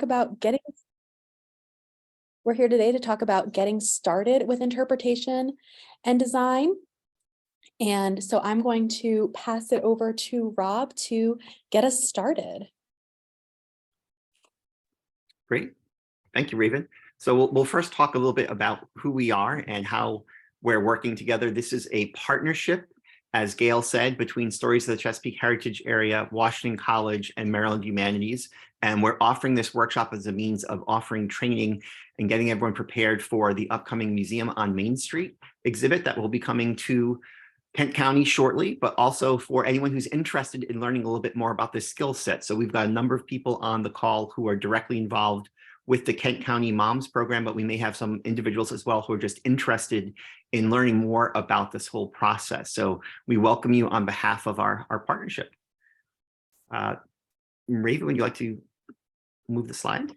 about getting we're here today to talk about getting started with interpretation and design. And so I'm going to pass it over to Rob to get us started. Great. Thank you, Raven. So we'll first talk a little bit about who we are and how we're working together. This is a partnership, as Gail said, between Stories of the Chesapeake Heritage Area, Washington College, and Maryland Humanities. And we're offering this workshop as a means of offering training and getting everyone prepared for the upcoming Museum on Main Street exhibit that will be coming to Kent County shortly, but also for anyone who's interested in learning a little bit more about this skill set. So we've got a number of people on the call who are directly involved with the Kent County Moms program, but we may have some individuals as well who are just interested in learning more about this whole process. So we welcome you on behalf of our partnership. Raven, would you like to move the slide?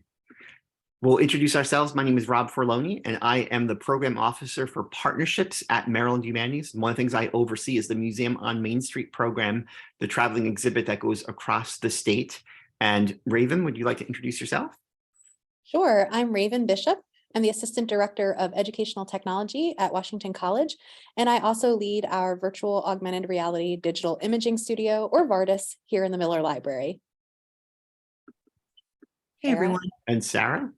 We'll introduce ourselves. My name is Rob Forloni, and I am the program officer for partnerships at Maryland Humanities. One of the things I oversee is the Museum on Main Street program, the traveling exhibit that goes across the state. And Raven, would you like to introduce yourself? Sure, I'm Raven Bishop. I'm the Assistant Director of Educational Technology at Washington College, and I also lead our Virtual Augmented Reality Digital Imaging Studio, or VARDIS, here in the Miller Library. Hey, everyone. And Sarah?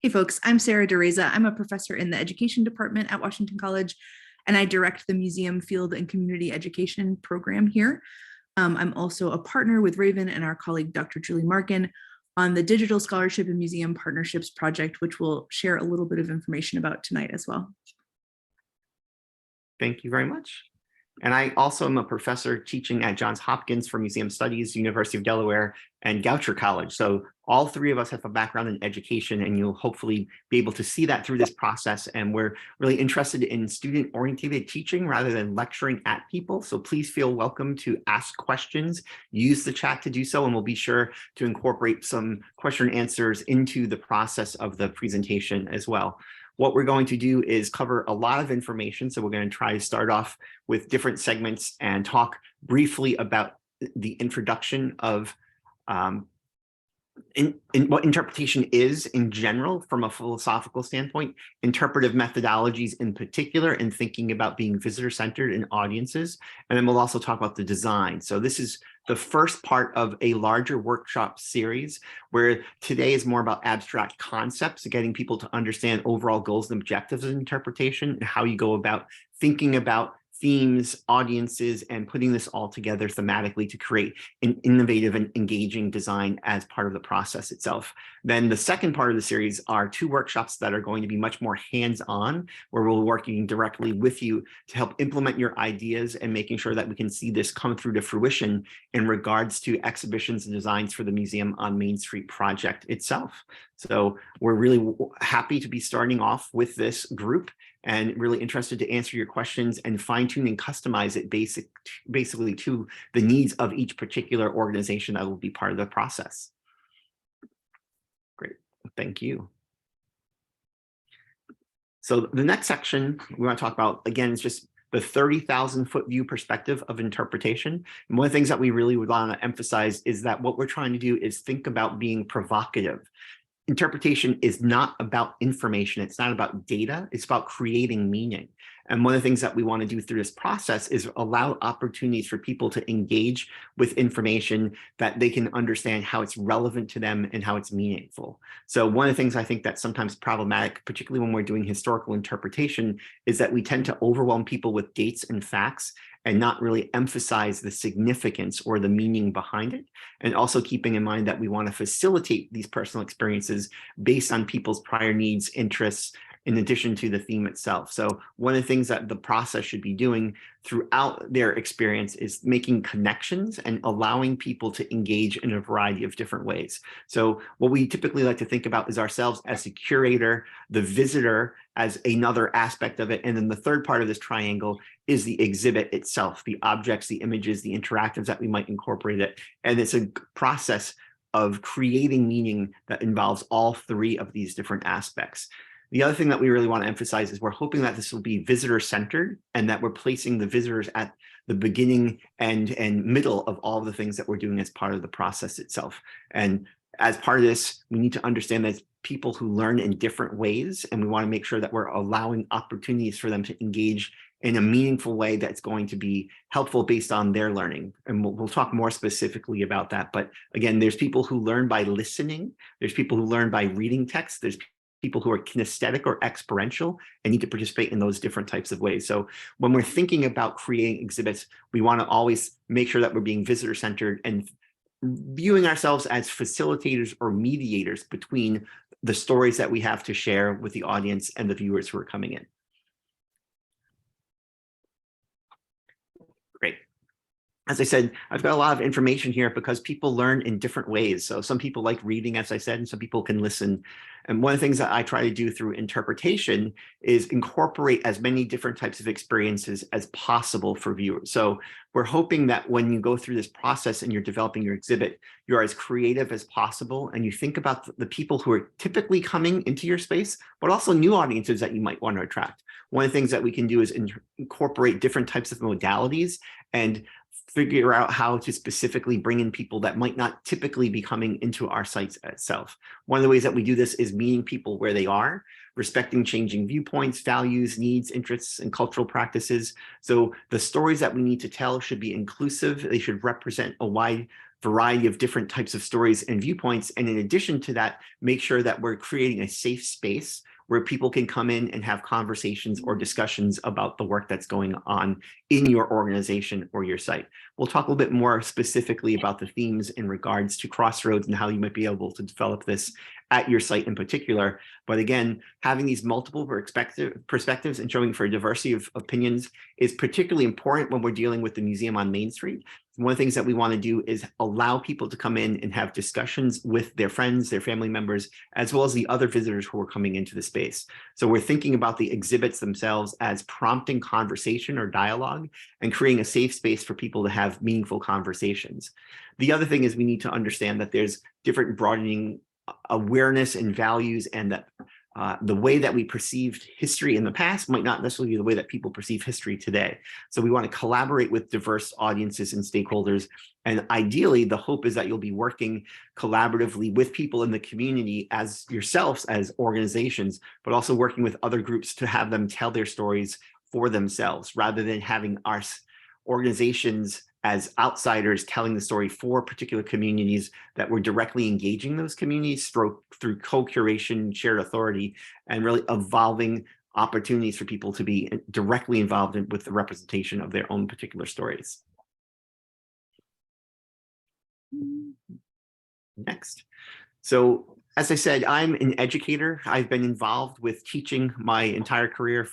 Hey, folks. I'm Sarah DeReza. I'm a professor in the Education Department at Washington College, and I direct the Museum Field and Community Education program here. I'm also a partner with Raven and our colleague, Dr. Julie Markin, on the Digital Scholarship and Museum Partnerships Project, which we'll share a little bit of information about tonight as well. Thank you very much. And I also am a professor teaching at Johns Hopkins for Museum Studies, University of Delaware, and Goucher College. So all three of us have a background in education, and you'll hopefully be able to see that through this process. And we're really interested in student-oriented teaching rather than lecturing at people. So please feel welcome to ask questions, use the chat to do so, and we'll be sure to incorporate some question and answers into the process of the presentation as well. What we're going to do is cover a lot of information. So we're going to try to start off with different segments and talk briefly about the introduction of in what interpretation is in general from a philosophical standpoint, interpretive methodologies in particular, and thinking about being visitor-centered in audiences. And then we'll also talk about the design. So this is the first part of a larger workshop series where today is more about abstract concepts, getting people to understand overall goals and objectives of interpretation and how you go about thinking about themes, audiences, and putting this all together thematically to create an innovative and engaging design as part of the process itself. Then the second part of the series are two workshops that are going to be much more hands-on, where we're working directly with you to help implement your ideas and making sure that we can see this come through to fruition in regards to exhibitions and designs for the Museum on Main Street project itself. So we're really happy to be starting off with this group and really interested to answer your questions and fine-tune and customize it basically to the needs of each particular organization that will be part of the process. Great, thank you. So the next section we want to talk about, again, is just the 30,000-foot view perspective of interpretation. And one of the things that we really would want to emphasize is that what we're trying to do is think about being provocative. Interpretation is not about information. It's not about data. It's about creating meaning. And one of the things that we want to do through this process is allow opportunities for people to engage with information that they can understand how it's relevant to them and how it's meaningful. So one of the things I think that's sometimes problematic, particularly when we're doing historical interpretation, is that we tend to overwhelm people with dates and facts and not really emphasize the significance or the meaning behind it. And also keeping in mind that we want to facilitate these personal experiences based on people's prior needs, interests, in addition to the theme itself. So one of the things that the process should be doing throughout their experience is making connections and allowing people to engage in a variety of different ways. So what we typically like to think about is ourselves as a curator, the visitor as another aspect of it, and then the third part of this triangle is the exhibit itself, the objects, the images, the interactives that we might incorporate it. And it's a process of creating meaning that involves all three of these different aspects. The other thing that we really want to emphasize is we're hoping that this will be visitor-centered and that we're placing the visitors at the beginning and middle of all of the things that we're doing as part of the process itself. And As part of this, we need to understand that people who learn in different ways, and we want to make sure that we're allowing opportunities for them to engage in a meaningful way that's going to be helpful based on their learning. And we'll talk more specifically about that. But again, there's people who learn by listening. There's people who learn by reading text. There's people who are kinesthetic or experiential and need to participate in those different types of ways. So when we're thinking about creating exhibits, we want to always make sure that we're being visitor-centered and viewing ourselves as facilitators or mediators between the stories that we have to share with the audience and the viewers who are coming in. Great. As I said, I've got a lot of information here because people learn in different ways. So some people like reading, as I said, and some people can listen. And one of the things that I try to do through interpretation is incorporate as many different types of experiences as possible for viewers. So we're hoping that when you go through this process and you're developing your exhibit, you're as creative as possible and you think about the people who are typically coming into your space, but also new audiences that you might want to attract. One of the things that we can do is incorporate different types of modalities and figure out how to specifically bring in people that might not typically be coming into our sites itself. One of the ways that we do this is meeting people where they are, respecting changing viewpoints, values, needs, interests, and cultural practices. So the stories that we need to tell should be inclusive. They should represent a wide variety of different types of stories and viewpoints. And in addition to that, make sure that we're creating a safe space where people can come in and have conversations or discussions about the work that's going on in your organization or your site. We'll talk a little bit more specifically about the themes in regards to Crossroads and how you might be able to develop this at your site in particular. But again, having these multiple perspectives and showing for a diversity of opinions is particularly important when we're dealing with the museum on Main Street. One of the things that we want to do is allow people to come in and have discussions with their friends, their family members, as well as the other visitors who are coming into the space. So we're thinking about the exhibits themselves as prompting conversation or dialogue and creating a safe space for people to have meaningful conversations. The other thing is we need to understand that there's different broadening awareness and values, and that the way that we perceived history in the past might not necessarily be the way that people perceive history today. So we want to collaborate with diverse audiences and stakeholders. And ideally, the hope is that you'll be working collaboratively with people in the community as yourselves as organizations, but also working with other groups to have them tell their stories for themselves, rather than having our organizations as outsiders telling the story for particular communities, that we're directly engaging those communities through co-curation, shared authority, and really evolving opportunities for people to be directly involved with the representation of their own particular stories. Next. So as I said, I'm an educator. I've been involved with teaching my entire career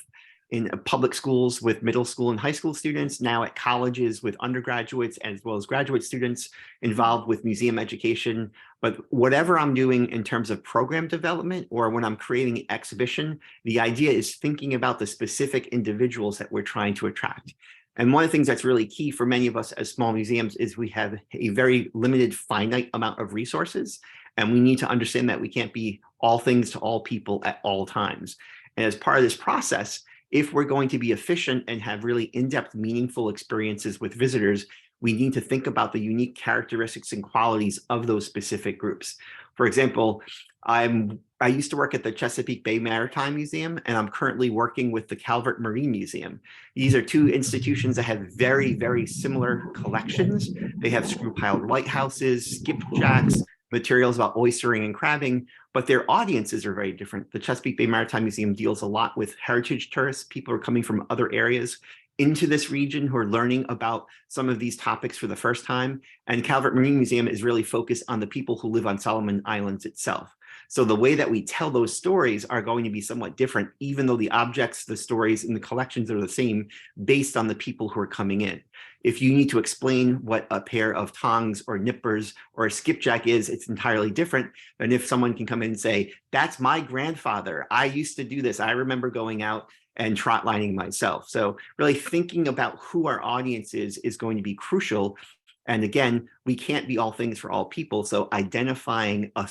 in public schools with middle school and high school students, now at colleges with undergraduates as well as graduate students, involved with museum education. But whatever I'm doing in terms of program development or when I'm creating an exhibition, the idea is thinking about the specific individuals that we're trying to attract. And one of the things that's really key for many of us as small museums is we have a very limited, finite amount of resources. And we need to understand that we can't be all things to all people at all times. And as part of this process, if we're going to be efficient and have really in-depth, meaningful experiences with visitors, we need to think about the unique characteristics and qualities of those specific groups. For example, I used to work at the Chesapeake Bay Maritime Museum, and I'm currently working with the Calvert Marine Museum. These are two institutions that have very, very similar collections. They have screw-piled lighthouses, skipjacks, materials about oystering and crabbing, but their audiences are very different. The Chesapeake Bay Maritime Museum deals a lot with heritage tourists. People are coming from other areas into this region who are learning about some of these topics for the first time. And Calvert Marine Museum is really focused on the people who live on Solomon Islands itself. So the way that we tell those stories are going to be somewhat different, even though the objects, the stories, and the collections are the same based on the people who are coming in. If you need to explain what a pair of tongs or nippers or a skipjack is, it's entirely different than if someone can come in and say, that's my grandfather. I used to do this. I remember going out and trot lining myself. So really thinking about who our audience is going to be crucial. And again, we can't be all things for all people. So identifying a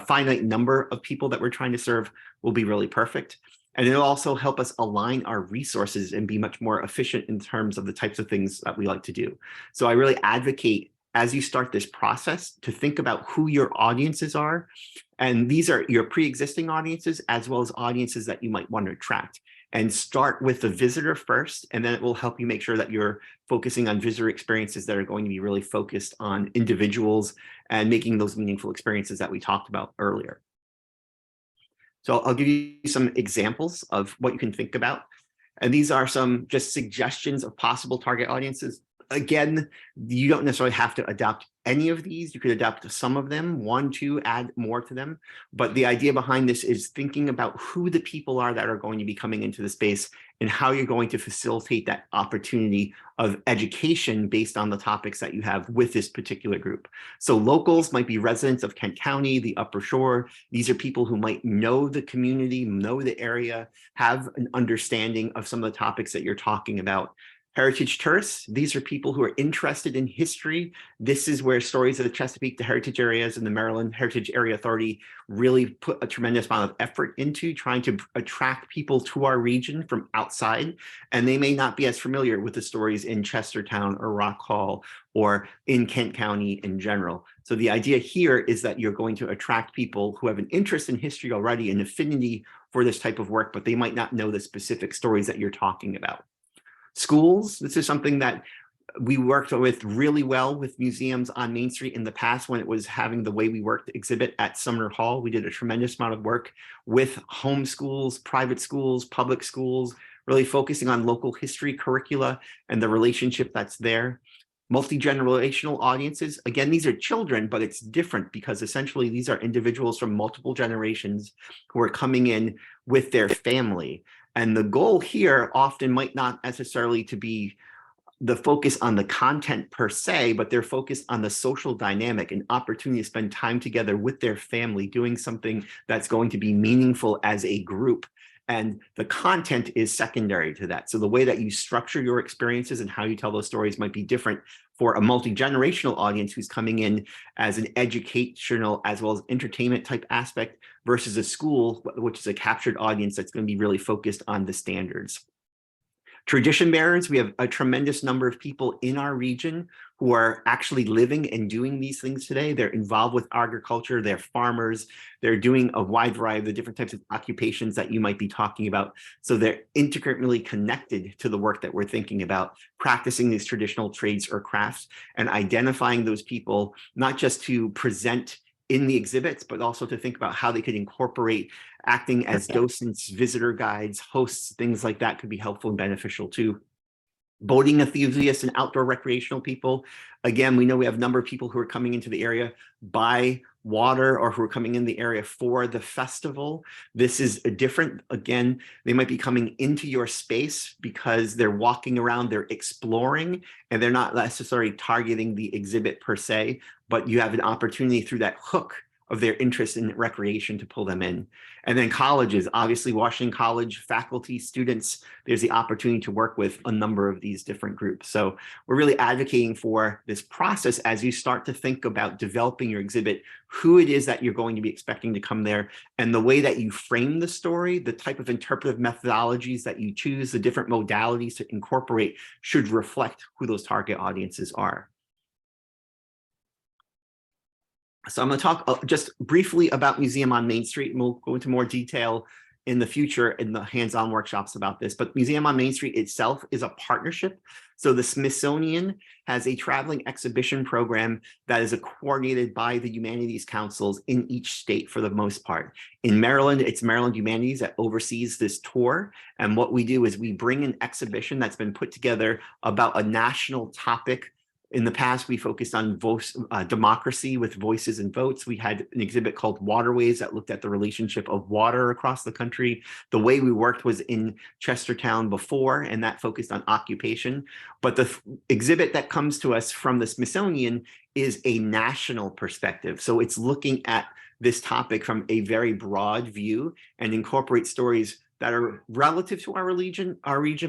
finite number of people that we're trying to serve will be really perfect. And it'll also help us align our resources and be much more efficient in terms of the types of things that we like to do. So I really advocate as you start this process to think about who your audiences are. And these are your pre-existing audiences as well as audiences that you might want to attract. And start with the visitor first, and then it will help you make sure that you're focusing on visitor experiences that are going to be really focused on individuals and making those meaningful experiences that we talked about earlier. So I'll give you some examples of what you can think about. And these are some just suggestions of possible target audiences. Again, you don't necessarily have to adopt any of these. You could adopt some of them, 1, 2, add more to them. But the idea behind this is thinking about who the people are that are going to be coming into the space and how you're going to facilitate that opportunity of education based on the topics that you have with this particular group. So locals might be residents of Kent County, the Upper Shore. These are people who might know the community, know the area, have an understanding of some of the topics that you're talking about. Heritage tourists, these are people who are interested in history. This is where Stories of the Chesapeake, the heritage areas, and the Maryland Heritage Area Authority really put a tremendous amount of effort into trying to attract people to our region from outside. And they may not be as familiar with the stories in Chestertown or Rock Hall or in Kent County in general. So the idea here is that you're going to attract people who have an interest in history already, an affinity for this type of work, but they might not know the specific stories that you're talking about. Schools, this is something that we worked with really well with museums on Main Street in the past when it was having the Way We Worked exhibit at Sumner Hall. We did a tremendous amount of work with home schools, private schools, public schools, really focusing on local history curricula and the relationship that's there. Multi-generational audiences, again, these are children, but it's different because essentially these are individuals from multiple generations who are coming in with their family. And the goal here often might not necessarily to be the focus on the content per se, but they're focused on the social dynamic and opportunity to spend time together with their family, doing something that's going to be meaningful as a group. And the content is secondary to that. So the way that you structure your experiences and how you tell those stories might be different for a multi-generational audience who's coming in as an educational as well as entertainment type aspect versus a school, which is a captured audience that's going to be really focused on the standards. Tradition bearers, we have a tremendous number of people in our region who are actually living and doing these things today. They're involved with agriculture, they're farmers, they're doing a wide variety of the different types of occupations that you might be talking about. So they're intricately connected to the work that we're thinking about, practicing these traditional trades or crafts and identifying those people, not just to present in the exhibits, but also to think about how they could incorporate acting as docents, visitor guides, hosts, things like that could be helpful and beneficial too. Boating enthusiasts and outdoor recreational people. Again, we know we have a number of people who are coming into the area by water or who are coming in the area for the festival. This is a different, again, they might be coming into your space because they're walking around, they're exploring, and they're not necessarily targeting the exhibit per se, but you have an opportunity through that hook of their interest in recreation to pull them in. And then colleges, obviously Washington College, faculty, students, there's the opportunity to work with a number of these different groups. So we're really advocating for this process as you start to think about developing your exhibit, who it is that you're going to be expecting to come there, and the way that you frame the story, the type of interpretive methodologies that you choose, the different modalities to incorporate should reflect who those target audiences are. So I'm going to talk just briefly about Museum on Main Street, and we'll go into more detail in the future in the hands-on workshops about this. But Museum on Main Street itself is a partnership. So the Smithsonian has a traveling exhibition program that is coordinated by the humanities councils in each state for the most part. In Maryland, it's Maryland Humanities that oversees this tour. And what we do is we bring an exhibition that's been put together about a national topic. In the past, we focused on democracy with voices and votes. We had an exhibit called Waterways that looked at the relationship of water across the country. The Way We Worked was in Chestertown before, and that focused on occupation. But the exhibit that comes to us from the Smithsonian is a national perspective. So it's looking at this topic from a very broad view and incorporate stories that are relative to our region,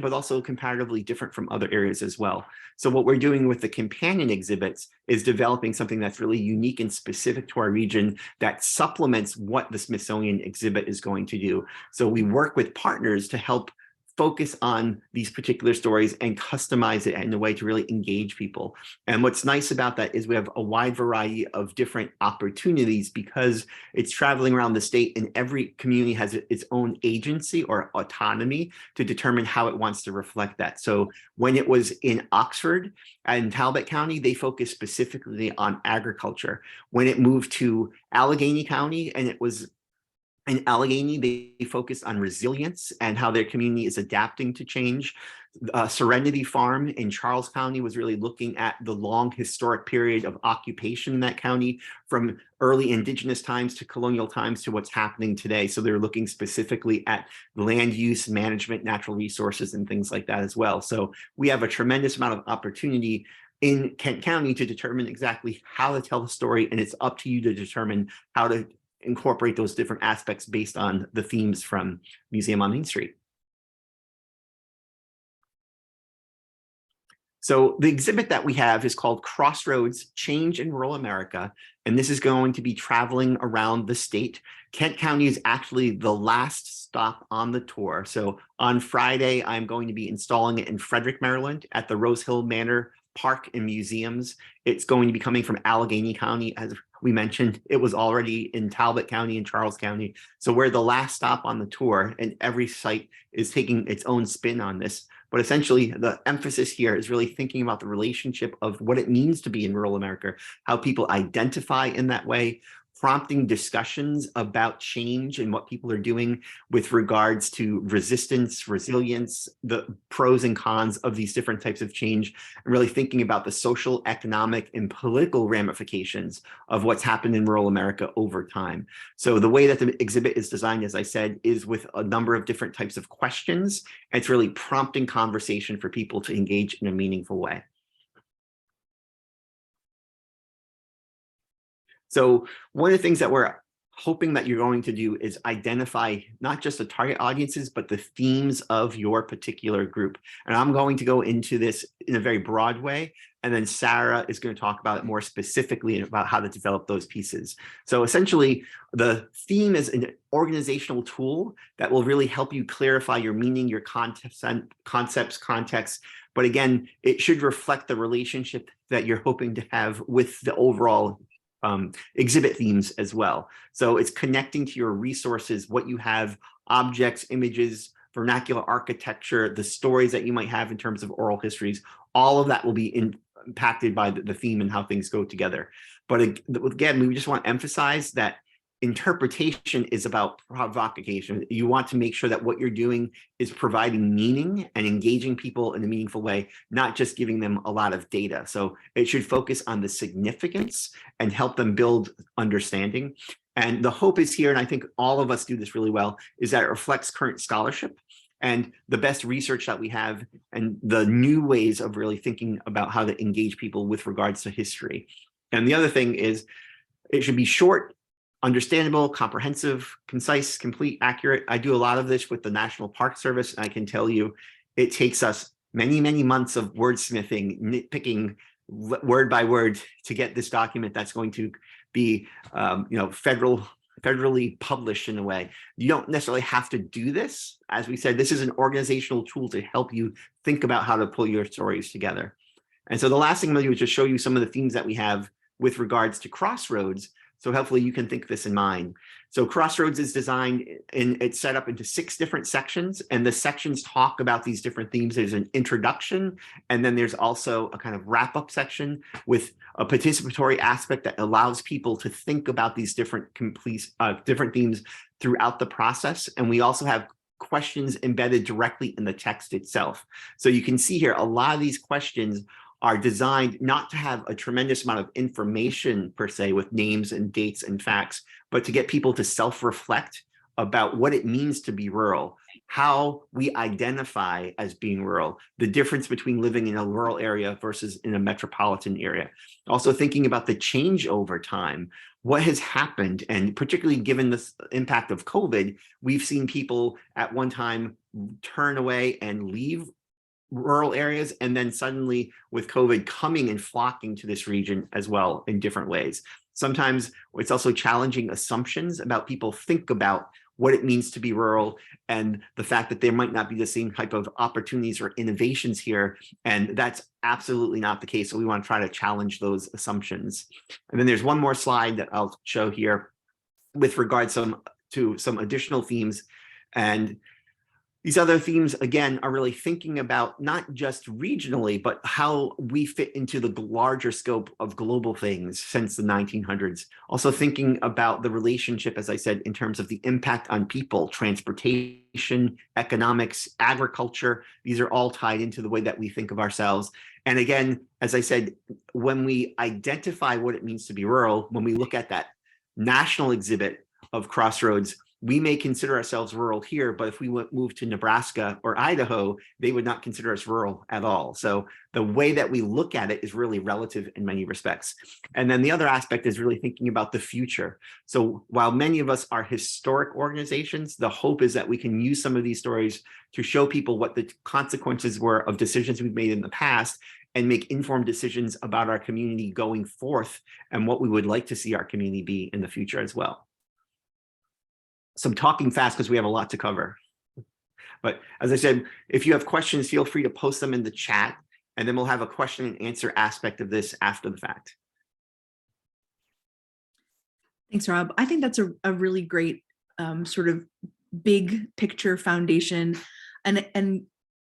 but also comparatively different from other areas as well. So what we're doing with the companion exhibits is developing something that's really unique and specific to our region that supplements what the Smithsonian exhibit is going to do. So we work with partners to help focus on these particular stories and customize it in a way to really engage people. And what's nice about that is we have a wide variety of different opportunities because it's traveling around the state, and every community has its own agency or autonomy to determine how it wants to reflect that. So when it was in Oxford and Talbot County, they focused specifically on agriculture. When it moved to Allegheny County and it was in Allegheny, they focused on resilience and how their community is adapting to change. Serenity Farm in Charles County was really looking at the long historic period of occupation in that county, from early indigenous times to colonial times to what's happening today. So they're looking specifically at land use, management, natural resources, and things like that as well. So we have a tremendous amount of opportunity in Kent County to determine exactly how to tell the story, and it's up to you to determine how to incorporate those different aspects based on the themes from Museum on Main Street. So the exhibit that we have is called Crossroads: Change in Rural America, and this is going to be traveling around the state. Kent County is actually the last stop on the tour. So on Friday, I'm going to be installing it in Frederick, Maryland at the Rose Hill Manor Park and Museums. It's going to be coming from Allegheny County. As we mentioned, it was already in Talbot County and Charles County. So we're the last stop on the tour, and every site is taking its own spin on this. But essentially, the emphasis here is really thinking about the relationship of what it means to be in rural America, how people identify in that way, prompting discussions about change and what people are doing with regards to resistance, resilience, the pros and cons of these different types of change, and really thinking about the social, economic, and political ramifications of what's happened in rural America over time. So the way that the exhibit is designed, as I said, is with a number of different types of questions. And it's really prompting conversation for people to engage in a meaningful way. So one of the things that we're hoping that you're going to do is identify not just the target audiences, but the themes of your particular group. And I'm going to go into this in a very broad way. And then Sarah is going to talk about it more specifically about how to develop those pieces. So essentially, the theme is an organizational tool that will really help you clarify your meaning, your concepts, context. But again, it should reflect the relationship that you're hoping to have with the overall exhibit themes as well. So it's connecting to your resources, what you have, objects, images, vernacular architecture, the stories that you might have in terms of oral histories. All of that will be impacted by the theme and how things go together. But again, we just want to emphasize that interpretation is about provocation. You want to make sure that what you're doing is providing meaning and engaging people in a meaningful way, not just giving them a lot of data. So it should focus on the significance and help them build understanding. And the hope is here, and I think all of us do this really well, is that it reflects current scholarship and the best research that we have and the new ways of really thinking about how to engage people with regards to history. And the other thing is it should be short, understandable, comprehensive, concise, complete, accurate. I do a lot of this with the National Park Service, and I can tell you it takes us many, many months of wordsmithing, nitpicking word by word to get this document that's going to be federally published in a way. You don't necessarily have to do this. As we said, this is an organizational tool to help you think about how to pull your stories together. And so the last thing I'm going to do is just show you some of the themes that we have with regards to Crossroads. So hopefully you can think this in mind. So Crossroads is designed and it's set up into 6 different sections, and the sections talk about these different themes. There's an introduction, and then there's also a kind of wrap-up section with a participatory aspect that allows people to think about these different themes throughout the process. And we also have questions embedded directly in the text itself. So you can see here, a lot of these questions are designed not to have a tremendous amount of information per se with names and dates and facts, but to get people to self-reflect about what it means to be rural, how we identify as being rural, the difference between living in a rural area versus in a metropolitan area. Also thinking about the change over time, what has happened, and particularly given the impact of COVID, we've seen people at one time turn away and leave rural areas, and then suddenly with COVID coming and flocking to this region as well in different ways. Sometimes it's also challenging assumptions about people think about what it means to be rural and the fact that there might not be the same type of opportunities or innovations here. And that's absolutely not the case. So we want to try to challenge those assumptions. And then there's one more slide that I'll show here with regards to some additional themes. And these other themes, again, are really thinking about not just regionally, but how we fit into the larger scope of global things since the 1900s. Also thinking about the relationship, as I said, in terms of the impact on people, transportation, economics, agriculture. These are all tied into the way that we think of ourselves. And again, as I said, when we identify what it means to be rural, when we look at that national exhibit of Crossroads, we may consider ourselves rural here, but if we move to Nebraska or Idaho, they would not consider us rural at all. So the way that we look at it is really relative in many respects. And then the other aspect is really thinking about the future. So while many of us are historic organizations, the hope is that we can use some of these stories to show people what the consequences were of decisions we've made in the past and make informed decisions about our community going forth and what we would like to see our community be in the future as well. So I'm talking fast because we have a lot to cover. But as I said, if you have questions, feel free to post them in the chat, and then we'll have a question and answer aspect of this after the fact. Thanks, Rob. I think that's a really great sort of big picture foundation. And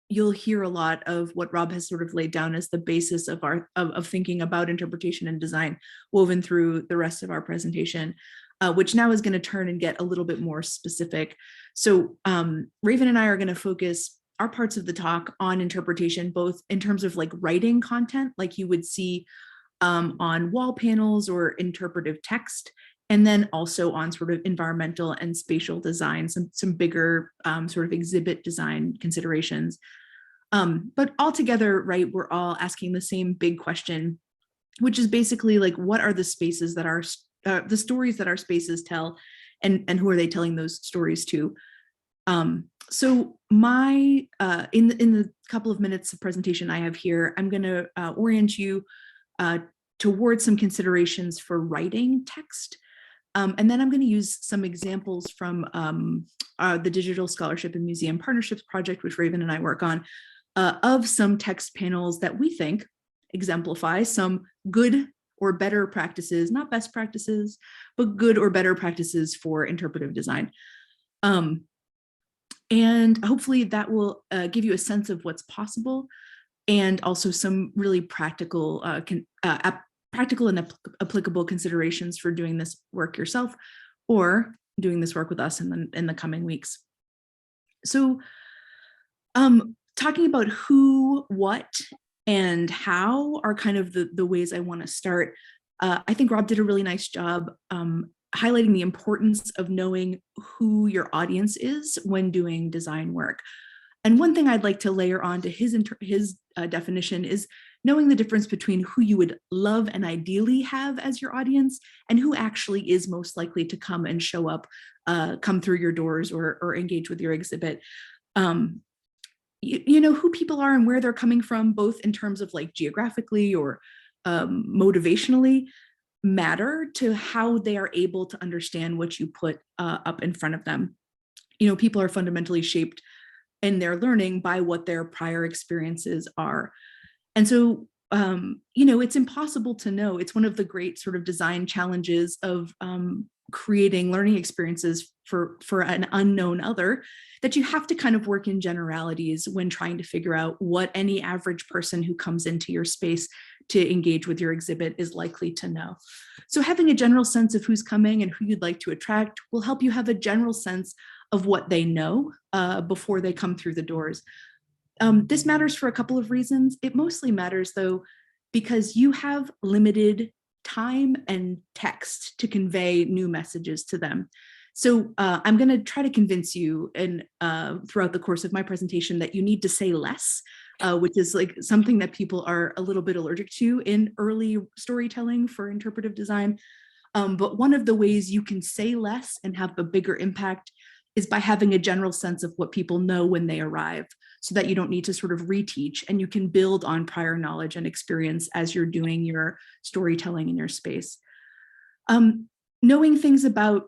you'll hear a lot of what Rob has sort of laid down as the basis of our of thinking about interpretation and design woven through the rest of our presentation. Which now is going to turn and get a little bit more specific. So Raven and I are going to focus our parts of the talk on interpretation, both in terms of like writing content, like you would see on wall panels or interpretive text, and then also on sort of environmental and spatial design, some bigger sort of exhibit design considerations. But altogether, right, we're all asking the same big question, which is basically like, what are the spaces that are the stories that our spaces tell, and who are they telling those stories to? So my in the couple of minutes of presentation I have here, I'm going to orient you towards some considerations for writing text, and then I'm going to use some examples from the Digital Scholarship and Museum Partnerships Project, which Raven and I work on, of some text panels that we think exemplify some good or better practices, not best practices, but good or better practices for interpretive design. And hopefully that will give you a sense of what's possible, and also some really practical and applicable considerations for doing this work yourself or doing this work with us in the coming weeks. So talking about who, what, and how are kind of the ways I want to start. I think Rob did a really nice job highlighting the importance of knowing who your audience is when doing design work. And one thing I'd like to layer on to his definition is knowing the difference between who you would love and ideally have as your audience and who actually is most likely to come and show up, come through your doors or engage with your exhibit. You know who people are and where they're coming from, both in terms of like geographically or motivationally, matter to how they are able to understand what you put up in front of them. You know, people are fundamentally shaped in their learning by what their prior experiences are. And so, you know, it's impossible to know. It's one of the great sort of design challenges of creating learning experiences for an unknown other, that you have to kind of work in generalities when trying to figure out what any average person who comes into your space to engage with your exhibit is likely to know. So having a general sense of who's coming and who you'd like to attract will help you have a general sense of what they know before they come through the doors. This matters for a couple of reasons. It mostly matters though, because you have limited time and text to convey new messages to them. So I'm going to try to convince you throughout the course of my presentation that you need to say less, which is like something that people are a little bit allergic to in early storytelling for interpretive design. But one of the ways you can say less and have a bigger impact is by having a general sense of what people know when they arrive, so that you don't need to sort of reteach, and you can build on prior knowledge and experience as you're doing your storytelling in your space. Knowing things about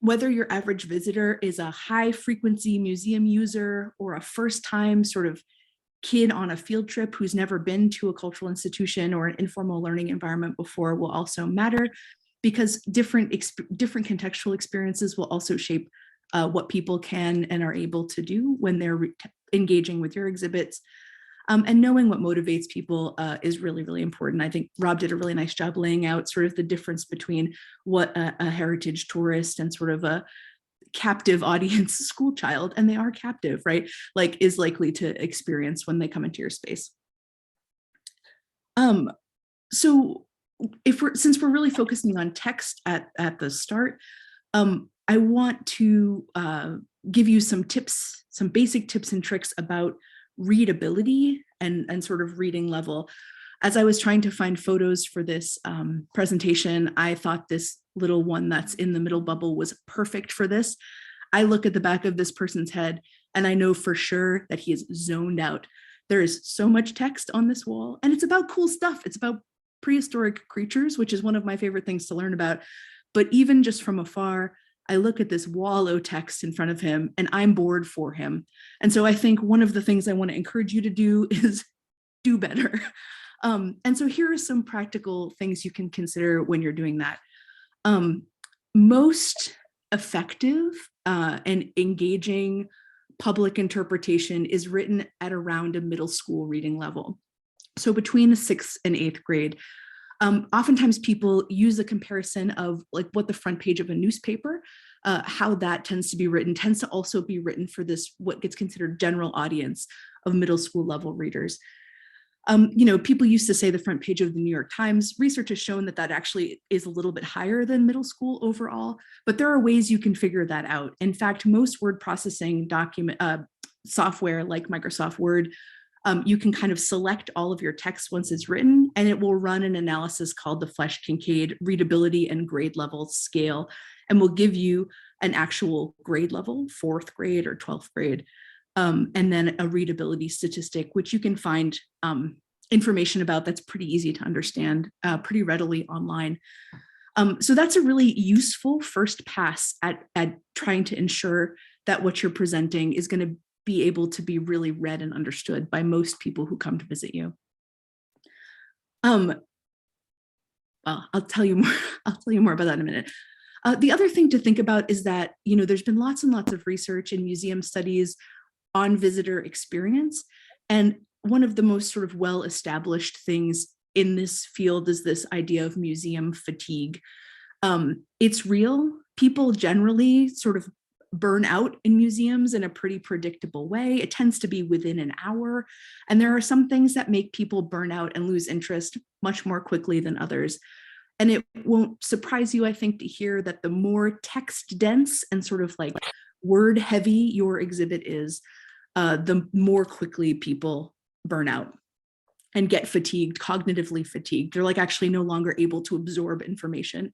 whether your average visitor is a high frequency museum user or a first time sort of kid on a field trip who's never been to a cultural institution or an informal learning environment before will also matter, because different contextual experiences will also shape what people can and are able to do when they're engaging with your exhibits. And knowing what motivates people is really, really important. I think Rob did a really nice job laying out sort of the difference between what a heritage tourist and sort of a captive audience school child, and they are captive, right? Like is likely to experience when they come into your space. So since we're really focusing on text at the start, I want to give you some tips, some basic tips and tricks about readability and sort of reading level. As I was trying to find photos for this presentation, I thought this little one that's in the middle bubble was perfect for this. I look at the back of this person's head and I know for sure that he is zoned out. There is so much text on this wall, and it's about cool stuff. It's about prehistoric creatures, which is one of my favorite things to learn about. But even just from afar, I look at this wall of text in front of him and I'm bored for him. And so I think one of the things I want to encourage you to do is do better. And so here are some practical things you can consider when you're doing that. Most effective and engaging public interpretation is written at around a middle school reading level. So between the 6th and 8th grade. Oftentimes people use a comparison of like what the front page of a newspaper, how that tends to also be written for this, what gets considered general audience of middle school level readers. People used to say the front page of the New York Times. Research has shown that that actually is a little bit higher than middle school overall, but there are ways you can figure that out. In fact, most word processing software like Microsoft Word, you can kind of select all of your text once it's written, and it will run an analysis called the Flesch-Kincaid readability and grade level scale, and will give you an actual grade level, 4th grade or 12th grade, and then a readability statistic, which you can find information about that's pretty easy to understand pretty readily online. So that's a really useful first pass at trying to ensure that what you're presenting is going to be able to be really read and understood by most people who come to visit you. Well, I'll tell you more. I'll tell you more about that in a minute. The other thing to think about is that, there's been lots and lots of research in museum studies on visitor experience. And one of the most sort of well-established things in this field is this idea of museum fatigue. It's real. People generally sort of burn out in museums in a pretty predictable way. It tends to be within an hour. And there are some things that make people burn out and lose interest much more quickly than others. And it won't surprise you, I think, to hear that the more text dense and sort of like word heavy your exhibit is, the more quickly people burn out and get fatigued, cognitively fatigued. They're like actually no longer able to absorb information.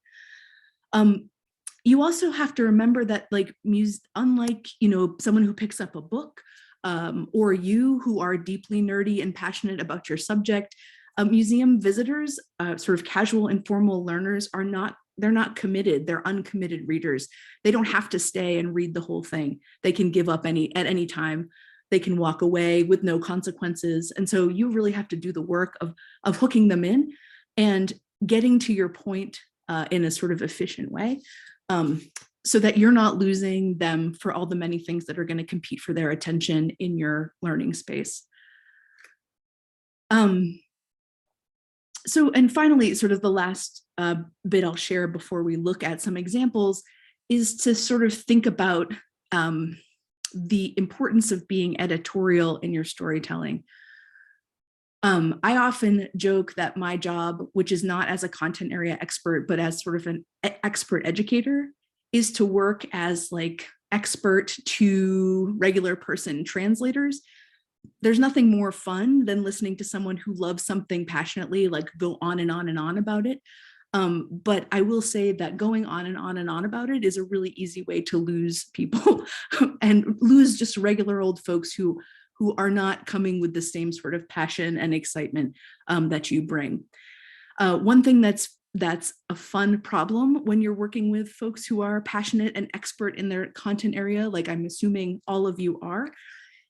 You also have to remember that unlike, someone who picks up a book or you who are deeply nerdy and passionate about your subject, museum visitors, sort of casual, informal learners they're not committed. They're uncommitted readers. They don't have to stay and read the whole thing. They can give up at any time. They can walk away with no consequences. And so you really have to do the work of hooking them in and getting to your point in a sort of efficient way. So that you're not losing them for all the many things that are going to compete for their attention in your learning space. And finally, sort of the last bit I'll share before we look at some examples is to sort of think about the importance of being editorial in your storytelling. I often joke that my job, which is not as a content area expert, but as sort of an expert educator, is to work as like expert to regular person translators. There's nothing more fun than listening to someone who loves something passionately, like go on and on and on about it. But I will say that going on and on and on about it is a really easy way to lose people and lose just regular old folks who are not coming with the same sort of passion and excitement that you bring. One thing that's that's a fun problem when you're working with folks who are passionate and expert in their content area, like I'm assuming all of you are,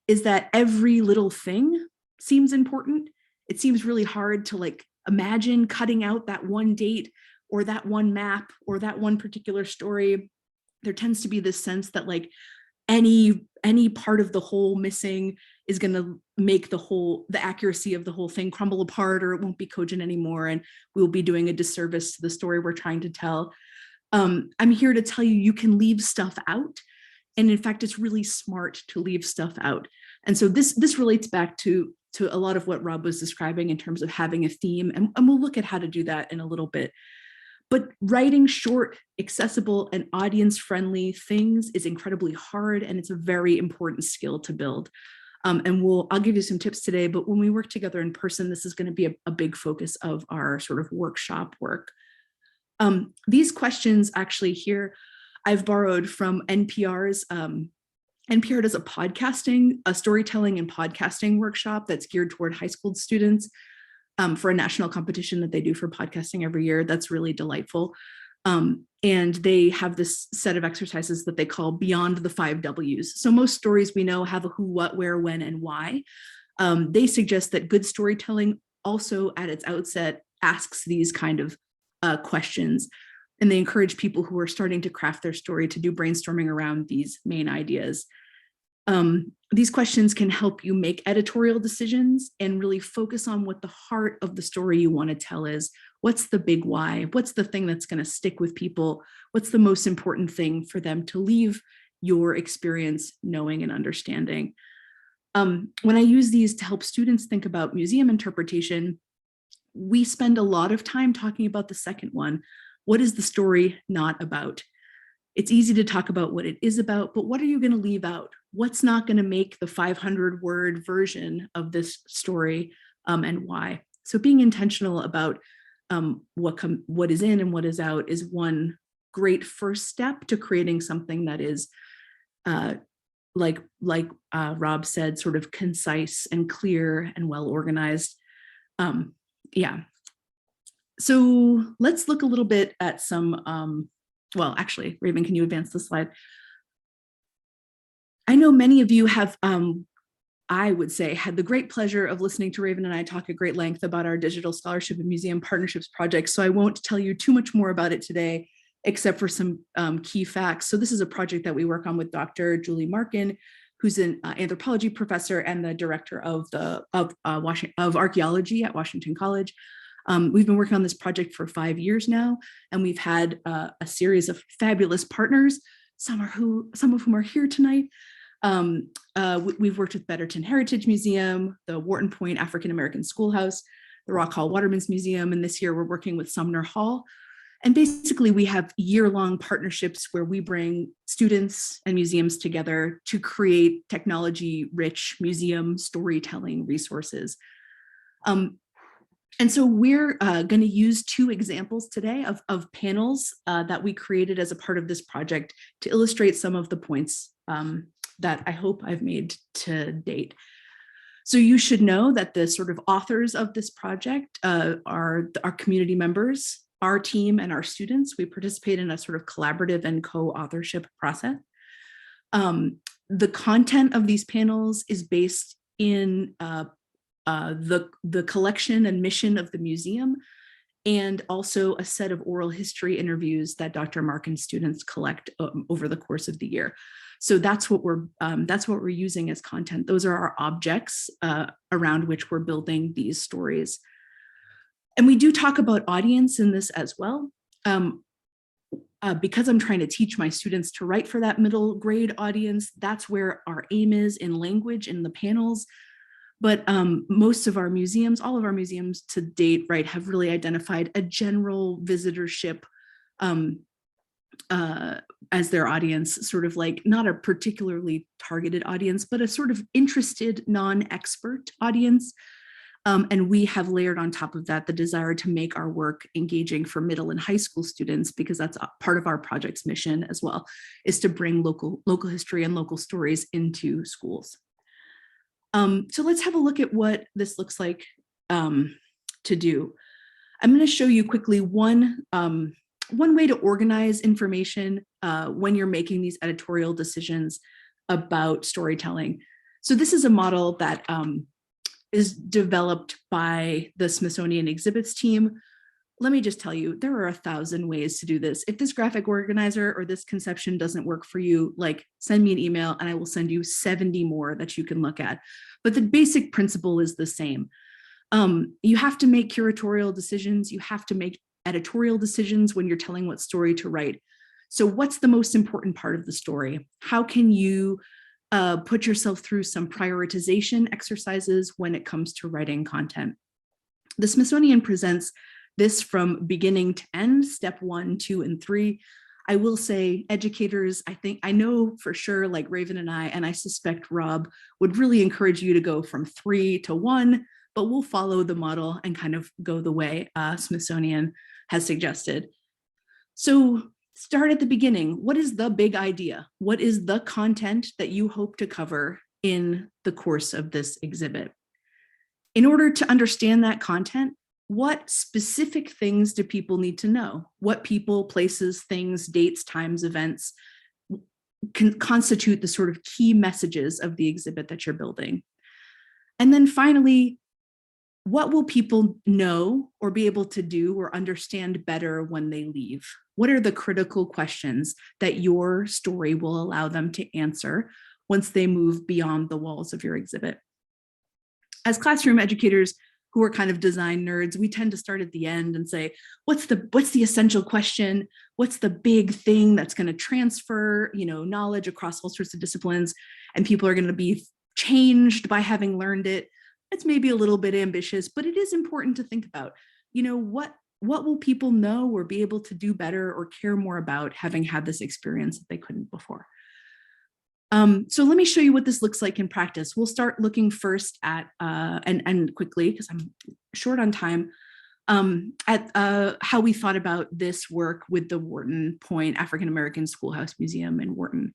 is that every little thing seems important. It seems really hard to like imagine cutting out that one date or that one map or that one particular story. There tends to be this sense that like any part of the whole missing is going to make the accuracy of the whole thing crumble apart, or it won't be cogent anymore, and we'll be doing a disservice to the story we're trying to tell. I'm here to tell you, you can leave stuff out. And in fact, it's really smart to leave stuff out. And so this relates back to a lot of what Rob was describing in terms of having a theme. And we'll look at how to do that in a little bit. But writing short, accessible, and audience-friendly things is incredibly hard, and it's a very important skill to build. And I'll give you some tips today, but when we work together in person, this is going to be a big focus of our sort of workshop work. These questions actually here, I've borrowed from NPR's, NPR does a storytelling and podcasting workshop that's geared toward high school students for a national competition that they do for podcasting every year. That's really delightful. And they have this set of exercises that they call Beyond the 5 W's. So most stories we know have a who, what, where, when, and why. They suggest that good storytelling also at its outset asks these kind of questions. And they encourage people who are starting to craft their story to do brainstorming around these main ideas. These questions can help you make editorial decisions and really focus on what the heart of the story you want to tell is. What's the big why? What's the thing that's going to stick with people? What's the most important thing for them to leave your experience knowing and understanding? When I use these to help students think about museum interpretation, we spend a lot of time talking about the second one. What is the story not about? It's easy to talk about what it is about, but what are you going to leave out? What's not going to make the 500-word version of this story, and why? So being intentional about what is in and what is out is one great first step to creating something that is, like Rob said, sort of concise and clear and well organized. Yeah. So let's look a little bit at some, well, actually, Raven, can you advance the slide? I know many of you have, I would say, had the great pleasure of listening to Raven and I talk at great length about our Digital Scholarship and Museum Partnerships project. So I won't tell you too much more about it today, except for some key facts. So this is a project that we work on with Dr. Julie Markin, who's an anthropology professor and the director of archaeology at Washington College. We've been working on this project for 5 years now, and we've had a series of fabulous partners, some of whom are here tonight. We've worked with Betterton Heritage Museum, the Wharton Point African American Schoolhouse, the Rock Hall Waterman's Museum, and this year we're working with Sumner Hall. And basically we have year-long partnerships where we bring students and museums together to create technology-rich museum storytelling resources. And so we're going to use 2 examples today of panels that we created as a part of this project to illustrate some of the points that I hope I've made to date. So you should know that the sort of authors of this project are our community members, our team, and our students. We participate in a sort of collaborative and co-authorship process. The content of these panels is based in the collection and mission of the museum, and also a set of oral history interviews that Dr. Markin's students collect over the course of the year. So that's what we're using as content. Those are our objects around which we're building these stories. And we do talk about audience in this as well. Because I'm trying to teach my students to write for that middle grade audience, that's where our aim is in language in the panels. But most of our museums, all of our museums to date, right, have really identified a general visitorship as their audience, sort of like not a particularly targeted audience, but a sort of interested non-expert audience. And we have layered on top of that the desire to make our work engaging for middle and high school students, because that's a part of our project's mission as well, is to bring local history and local stories into schools. So let's have a look at what this looks like to do. I'm going to show you quickly one way to organize information when you're making these editorial decisions about storytelling. So this is a model that is developed by the Smithsonian Exhibits team. Let me just tell you, there are 1,000 ways to do this. If this graphic organizer or this conception doesn't work for you, like send me an email and I will send you 70 more that you can look at. But the basic principle is the same. You have to make curatorial decisions. You have to make editorial decisions when you're telling what story to write. So what's the most important part of the story? How can you put yourself through some prioritization exercises when it comes to writing content? The Smithsonian presents this from beginning to end, step 1, 2, and 3. I will say educators, I know for sure, like Raven and I suspect Rob would really encourage you to go from 3 to 1, but we'll follow the model and kind of go the way Smithsonian has suggested. So start at the beginning. What is the big idea? What is the content that you hope to cover in the course of this exhibit? In order to understand that content, what specific things do people need to know? What people, places, things, dates, times, events can constitute the sort of key messages of the exhibit that you're building? And then finally, what will people know or be able to do or understand better when they leave? What are the critical questions that your story will allow them to answer once they move beyond the walls of your exhibit? As classroom educators who are kind of design nerds, we tend to start at the end and say, what's the essential question? What's the big thing that's going to transfer, knowledge across all sorts of disciplines, and people are going to be changed by having learned it? It's maybe a little bit ambitious, but it is important to think about, what will people know or be able to do better or care more about having had this experience that they couldn't before? So let me show you what this looks like in practice. We'll start looking first at, and quickly, because I'm short on time, at how we thought about this work with the Wharton Point African American Schoolhouse Museum in Wharton.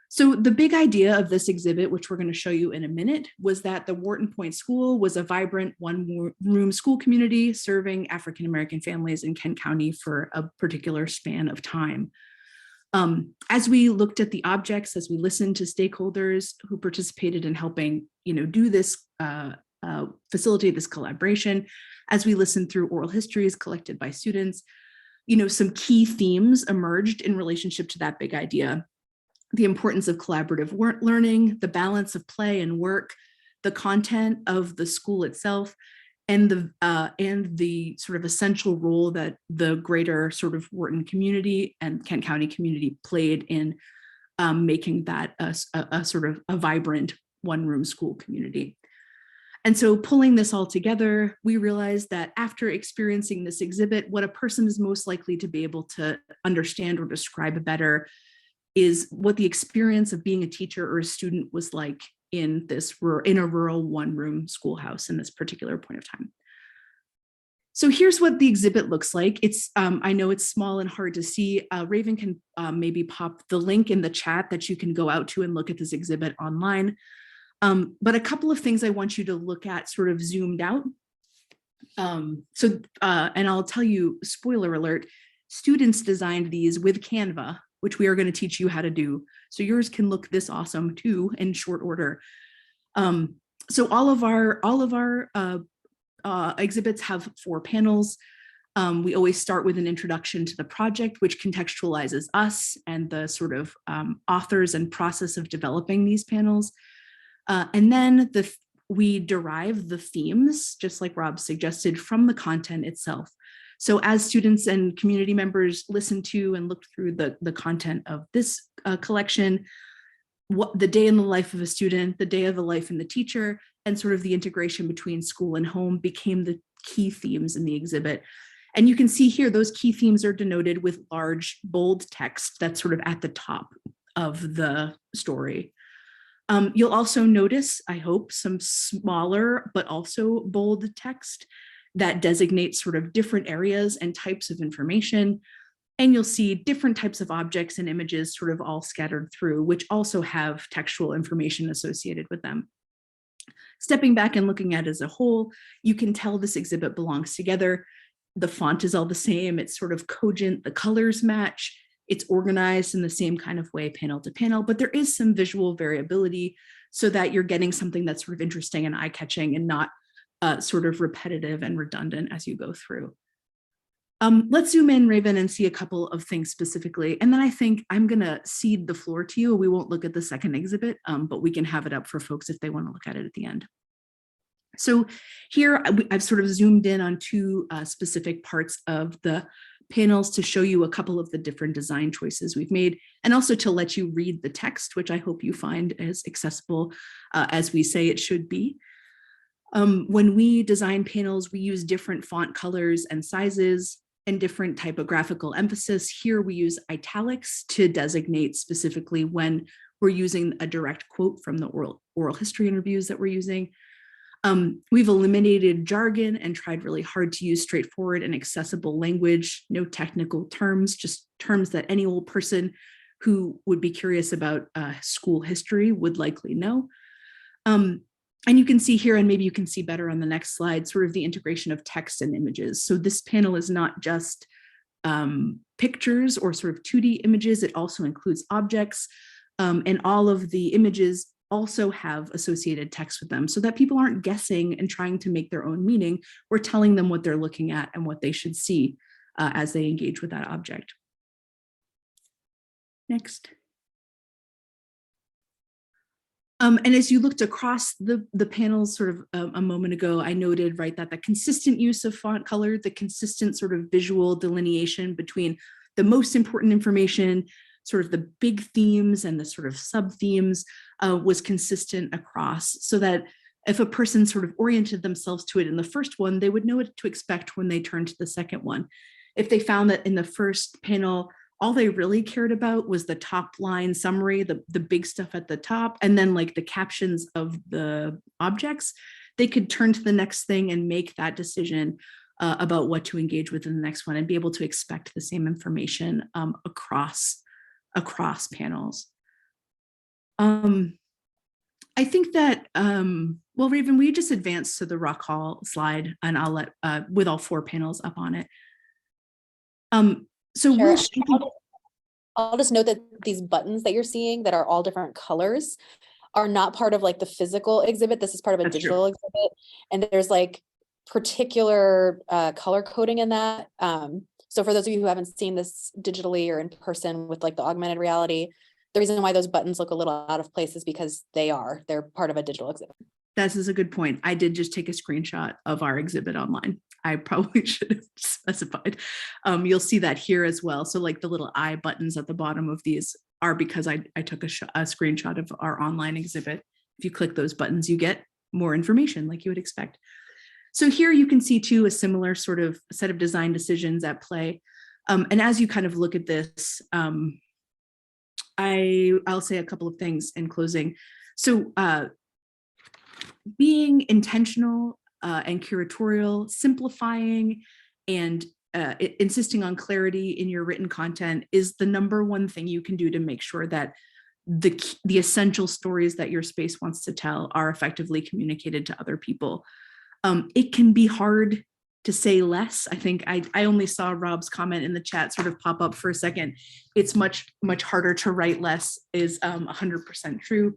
So the big idea of this exhibit, which we're going to show you in a minute, was that the Wharton Point School was a vibrant one-room school community serving African American families in Kent County for a particular span of time. As we looked at the objects, as we listened to stakeholders who participated in helping, do this, facilitate this collaboration, as we listened through oral histories collected by students, some key themes emerged in relationship to that big idea. The importance of collaborative learning, the balance of play and work, the content of the school itself, and the sort of essential role that the greater sort of Wharton community and Kent County community played in making that a sort of a vibrant one-room school community. And so pulling this all together, we realized that after experiencing this exhibit, what a person is most likely to be able to understand or describe better is what the experience of being a teacher or a student was like in a rural one-room schoolhouse in this particular point of time. So here's what the exhibit looks like. It's I know it's small and hard to see. Raven can maybe pop the link in the chat that you can go out to and look at this exhibit online. But a couple of things I want you to look at sort of zoomed out. And I'll tell you, spoiler alert, students designed these with Canva, which we are going to teach you how to do. So yours can look this awesome too in short order. So all of our exhibits have 4 panels. We always start with an introduction to the project, which contextualizes us and the sort of authors and process of developing these panels. And then we derive the themes, just like Rob suggested, from the content itself. So as students and community members listened to and looked through the content of this collection, what the day in the life of a student, the day of the life in the teacher, and sort of the integration between school and home became the key themes in the exhibit. And you can see here, those key themes are denoted with large, bold text that's sort of at the top of the story. You'll also notice, I hope, some smaller but also bold text that designates sort of different areas and types of information. And you'll see different types of objects and images sort of all scattered through, which also have textual information associated with them. Stepping back and looking at it as a whole, you can tell this exhibit belongs together. The font is all the same. It's sort of cogent. The colors match. It's organized in the same kind of way, panel to panel, but there is some visual variability so that you're getting something that's sort of interesting and eye-catching and not sort of repetitive and redundant as you go through. Let's zoom in, Raven, and see a couple of things specifically. And then I think I'm going to cede the floor to you. We won't look at the second exhibit, but we can have it up for folks if they want to look at it at the end. So here I've sort of zoomed in on two specific parts of the panels to show you a couple of the different design choices we've made, and also to let you read the text, which I hope you find as accessible as we say it should be. When we design panels, we use different font colors and sizes and different typographical emphasis. Here we use italics to designate specifically when we're using a direct quote from the oral history interviews that we're using. We've eliminated jargon and tried really hard to use straightforward and accessible language, no technical terms, just terms that any old person who would be curious about school history would likely know. And you can see here, and maybe you can see better on the next slide, sort of the integration of text and images. So this panel is not just pictures or sort of 2D images, it also includes objects, and all of the images also have associated text with them so that people aren't guessing and trying to make their own meaning. We're telling them what they're looking at and what they should see as they engage with that object. Next. And as you looked across the panels sort of a moment ago, I noted, right, that the consistent use of font color, the consistent sort of visual delineation between the most important information, sort of the big themes and the sort of sub themes was consistent across, so that if a person sort of oriented themselves to it in the first one, they would know what to expect when they turn to the second one. If they found that in the first panel, all they really cared about was the top line summary, the big stuff at the top, and then like the captions of the objects, they could turn to the next thing and make that decision about what to engage with in the next one and be able to expect the same information across panels. I think that, well, Raven, will you just advance to the Rock Hall slide, and I'll let, with all 4 panels up on it. So Sure. We'll I'll just note that these buttons that you're seeing that are all different colors are not part of like the physical exhibit. This is part of a That's digital exhibit. And there's like particular color coding in that. So for those of you who haven't seen this digitally or in person with like the augmented reality, the reason why those buttons look a little out of place is because they're part of a digital exhibit. This is a good point. I did just take a screenshot of our exhibit online. I probably should have specified. You'll see that here as well. So like the little eye buttons at the bottom of these are because I took a screenshot of our online exhibit. If you click those buttons, you get more information like you would expect. So here you can see too a similar sort of set of design decisions at play. And as you kind of look at this, I'll say a couple of things in closing. So being intentional and curatorial, simplifying and insisting on clarity in your written content is the #1 thing you can do to make sure that the essential stories that your space wants to tell are effectively communicated to other people. It can be hard to say less. I think I only saw Rob's comment in the chat sort of pop up for a second. It's much harder to write less is 100% true.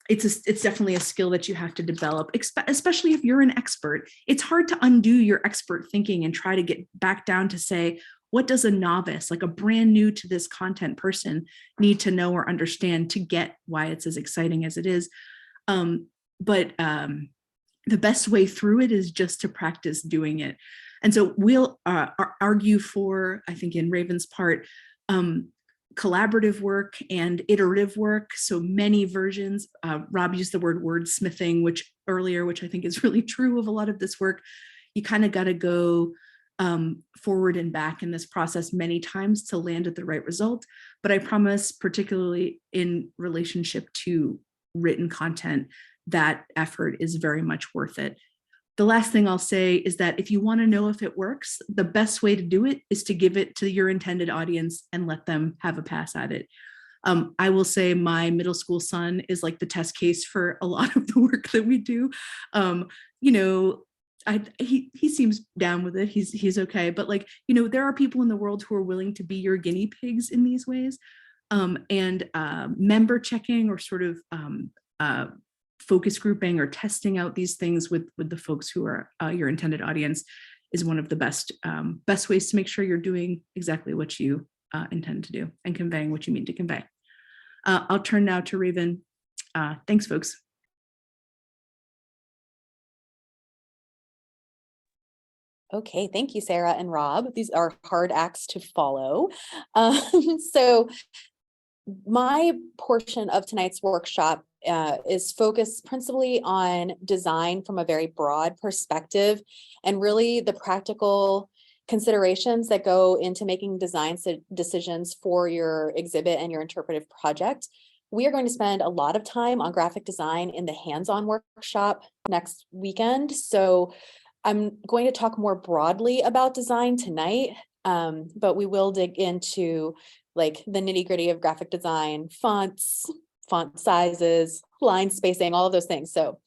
It's definitely a skill that you have to develop, especially if you're an expert. It's hard to undo your expert thinking and try to get back down to say, what does a novice, like a brand new to this content person, need to know or understand to get why it's as exciting as it is? But the best way through it is just to practice doing it. And so we'll argue for, I think in Raven's part, collaborative work and iterative work. So many versions. Rob used the word wordsmithing, which I think is really true of a lot of this work. You kind of got to go forward and back in this process many times to land at the right result. But I promise, particularly in relationship to written content, that effort is very much worth it. The last thing I'll say is that if you want to know if it works, the best way to do it is to give it to your intended audience and let them have a pass at it. I will say my middle school son is like the test case for a lot of the work that we do. he seems down with it. He's okay. But like, you know, there are people in the world who are willing to be your guinea pigs in these ways. And member checking or sort of focus grouping or testing out these things with the folks who are your intended audience is one of the best ways to make sure you're doing exactly what you intend to do and conveying what you mean to convey. I'll turn now to Raven. Thanks, folks. Okay, thank you, Sarah and Rob. These are hard acts to follow. So my portion of tonight's workshop is focused principally on design from a very broad perspective and really the practical considerations that go into making design decisions for your exhibit and your interpretive project. We are going to spend a lot of time on graphic design in the hands-on workshop next weekend. So I'm going to talk more broadly about design tonight, but we will dig into like the nitty-gritty of graphic design, fonts, font sizes, line spacing, all of those things. So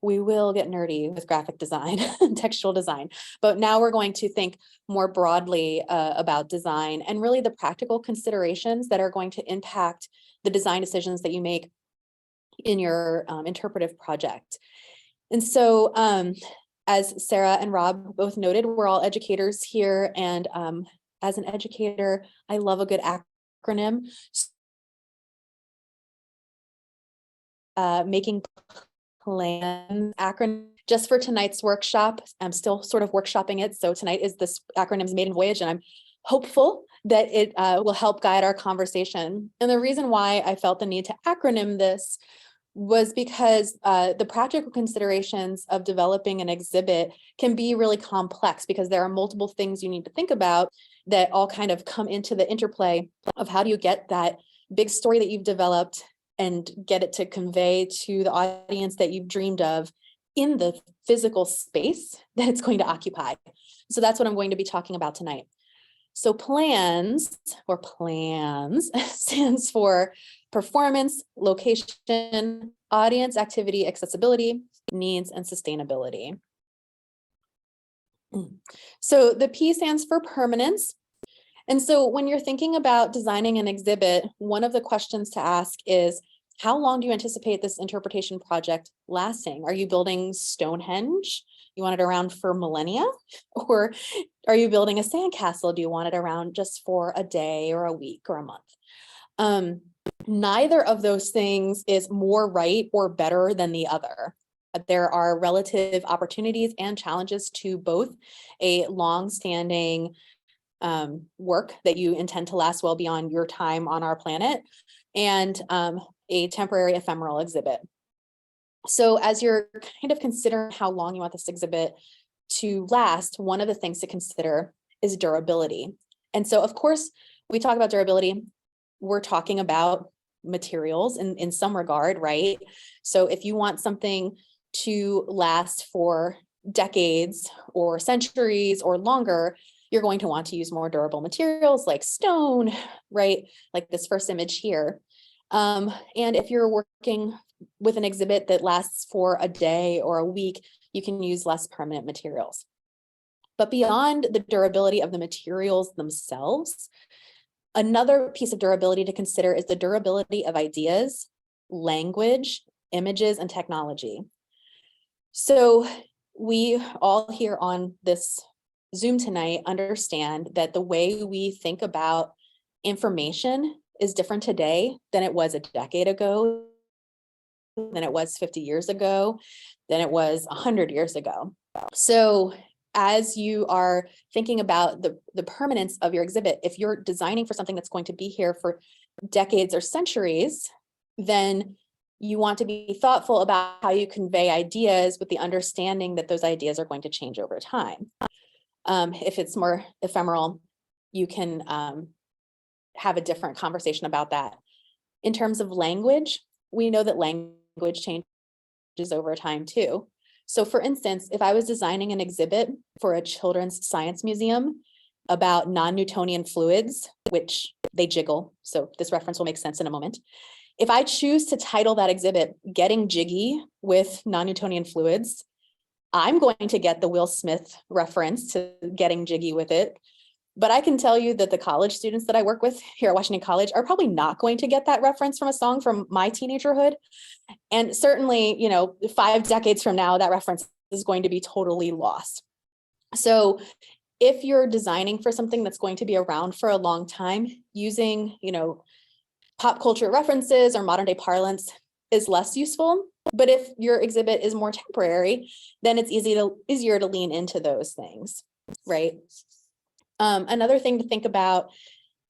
we will get nerdy with graphic design and textual design, but now we're going to think more broadly about design and really the practical considerations that are going to impact the design decisions that you make in your interpretive project. And so, as Sarah and Rob both noted, we're all educators here. And as an educator, I love a good acronym. Making plans acronym just for tonight's workshop. I'm still sort of workshopping it. So tonight is this acronym's maiden voyage, and I'm hopeful that it will help guide our conversation. And the reason why I felt the need to acronym this was because the practical considerations of developing an exhibit can be really complex because there are multiple things you need to think about that all kind of come into the interplay of how do you get that big story that you've developed and get it to convey to the audience that you've dreamed of in the physical space that it's going to occupy. So that's what I'm going to be talking about tonight. So plans stands for performance, location, audience, activity, accessibility, needs, and sustainability. So the P stands for permanence. And so when you're thinking about designing an exhibit, one of the questions to ask is, how long do you anticipate this interpretation project lasting? Are you building Stonehenge? You want it around for millennia? Or are you building a sandcastle? Do you want it around just for a day or a week or a month? Neither of those things is more right or better than the other. There are relative opportunities and challenges to both a long-standing work that you intend to last well beyond your time on our planet and a temporary ephemeral exhibit. So as you're kind of considering how long you want this exhibit to last, one of the things to consider is durability. And so of course, we talk about durability, we're talking about materials in some regard, right? So if you want something to last for decades or centuries or longer, you're going to want to use more durable materials like stone, right? Like this first image here. And if you're working with an exhibit that lasts for a day or a week, you can use less permanent materials. But beyond the durability of the materials themselves, another piece of durability to consider is the durability of ideas, language, images, and technology. So we all here on this Zoom tonight understand that the way we think about information is different today than it was a decade ago, than it was 50 years ago, than it was 100 years ago. So as you are thinking about the permanence of your exhibit, if you're designing for something that's going to be here for decades or centuries, then you want to be thoughtful about how you convey ideas with the understanding that those ideas are going to change over time. If it's more ephemeral, you can have a different conversation about that. In terms of language, we know that language changes over time too. So for instance, if I was designing an exhibit for a children's science museum about non-Newtonian fluids, which they jiggle, so this reference will make sense in a moment. If I choose to title that exhibit Getting Jiggy with Non-Newtonian Fluids, I'm going to get the Will Smith reference to Getting Jiggy with It. But I can tell you that the college students that I work with here at Washington College are probably not going to get that reference from a song from my teenagerhood. And certainly, 5 decades from now, that reference is going to be totally lost. So if you're designing for something that's going to be around for a long time, using, pop culture references or modern day parlance is less useful. But if your exhibit is more temporary, then it's easier to lean into those things, right? Another thing to think about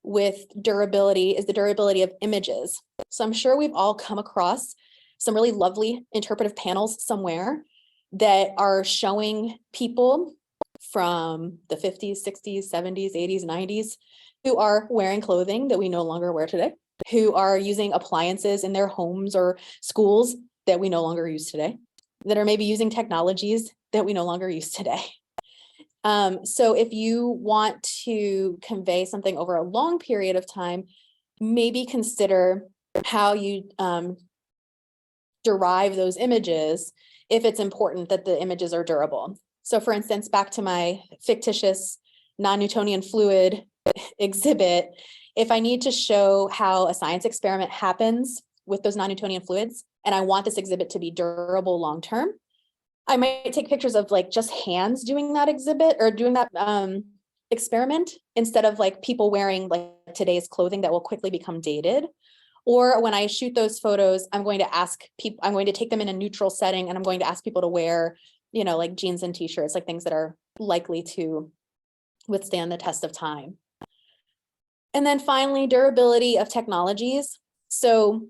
with durability is the durability of images. So I'm sure we've all come across some really lovely interpretive panels somewhere that are showing people from the 50s, 60s, 70s, 80s, 90s who are wearing clothing that we no longer wear today, who are using appliances in their homes or schools that we no longer use today, that are maybe using technologies that we no longer use today. So if you want to convey something over a long period of time, maybe consider how you derive those images if it's important that the images are durable. So for instance, back to my fictitious non-Newtonian fluid exhibit, if I need to show how a science experiment happens with those non-Newtonian fluids, and I want this exhibit to be durable long-term, I might take pictures of like just hands doing that exhibit or doing that experiment instead of like people wearing like today's clothing that will quickly become dated. Or when I shoot those photos, I'm going to ask people, I'm going to take them in a neutral setting and I'm going to ask people to wear, like jeans and t-shirts, like things that are likely to withstand the test of time. And then finally, durability of technologies. So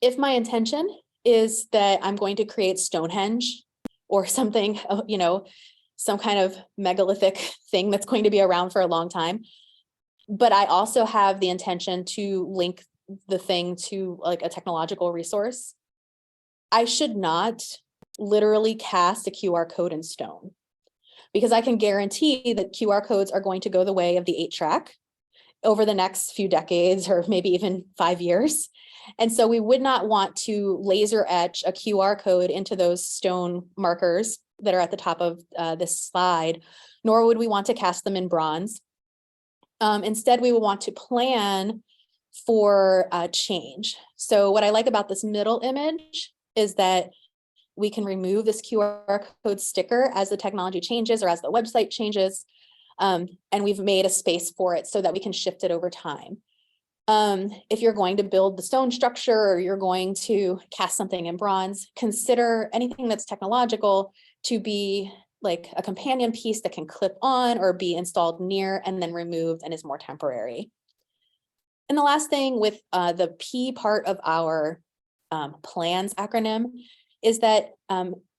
if my intention is that I'm going to create Stonehenge or something, some kind of megalithic thing that's going to be around for a long time, but I also have the intention to link the thing to like a technological resource, I should not literally cast a QR code in stone, because I can guarantee that QR codes are going to go the way of the 8-track over the next few decades or maybe even 5 years. And so we would not want to laser etch a QR code into those stone markers that are at the top of this slide, nor would we want to cast them in bronze. Instead, we would want to plan for change. So what I like about this middle image is that we can remove this QR code sticker as the technology changes or as the website changes. And we've made a space for it so that we can shift it over time. If you're going to build the stone structure or you're going to cast something in bronze, consider anything that's technological to be like a companion piece that can clip on or be installed near and then removed and is more temporary. And the last thing with the P part of our PLANS acronym is that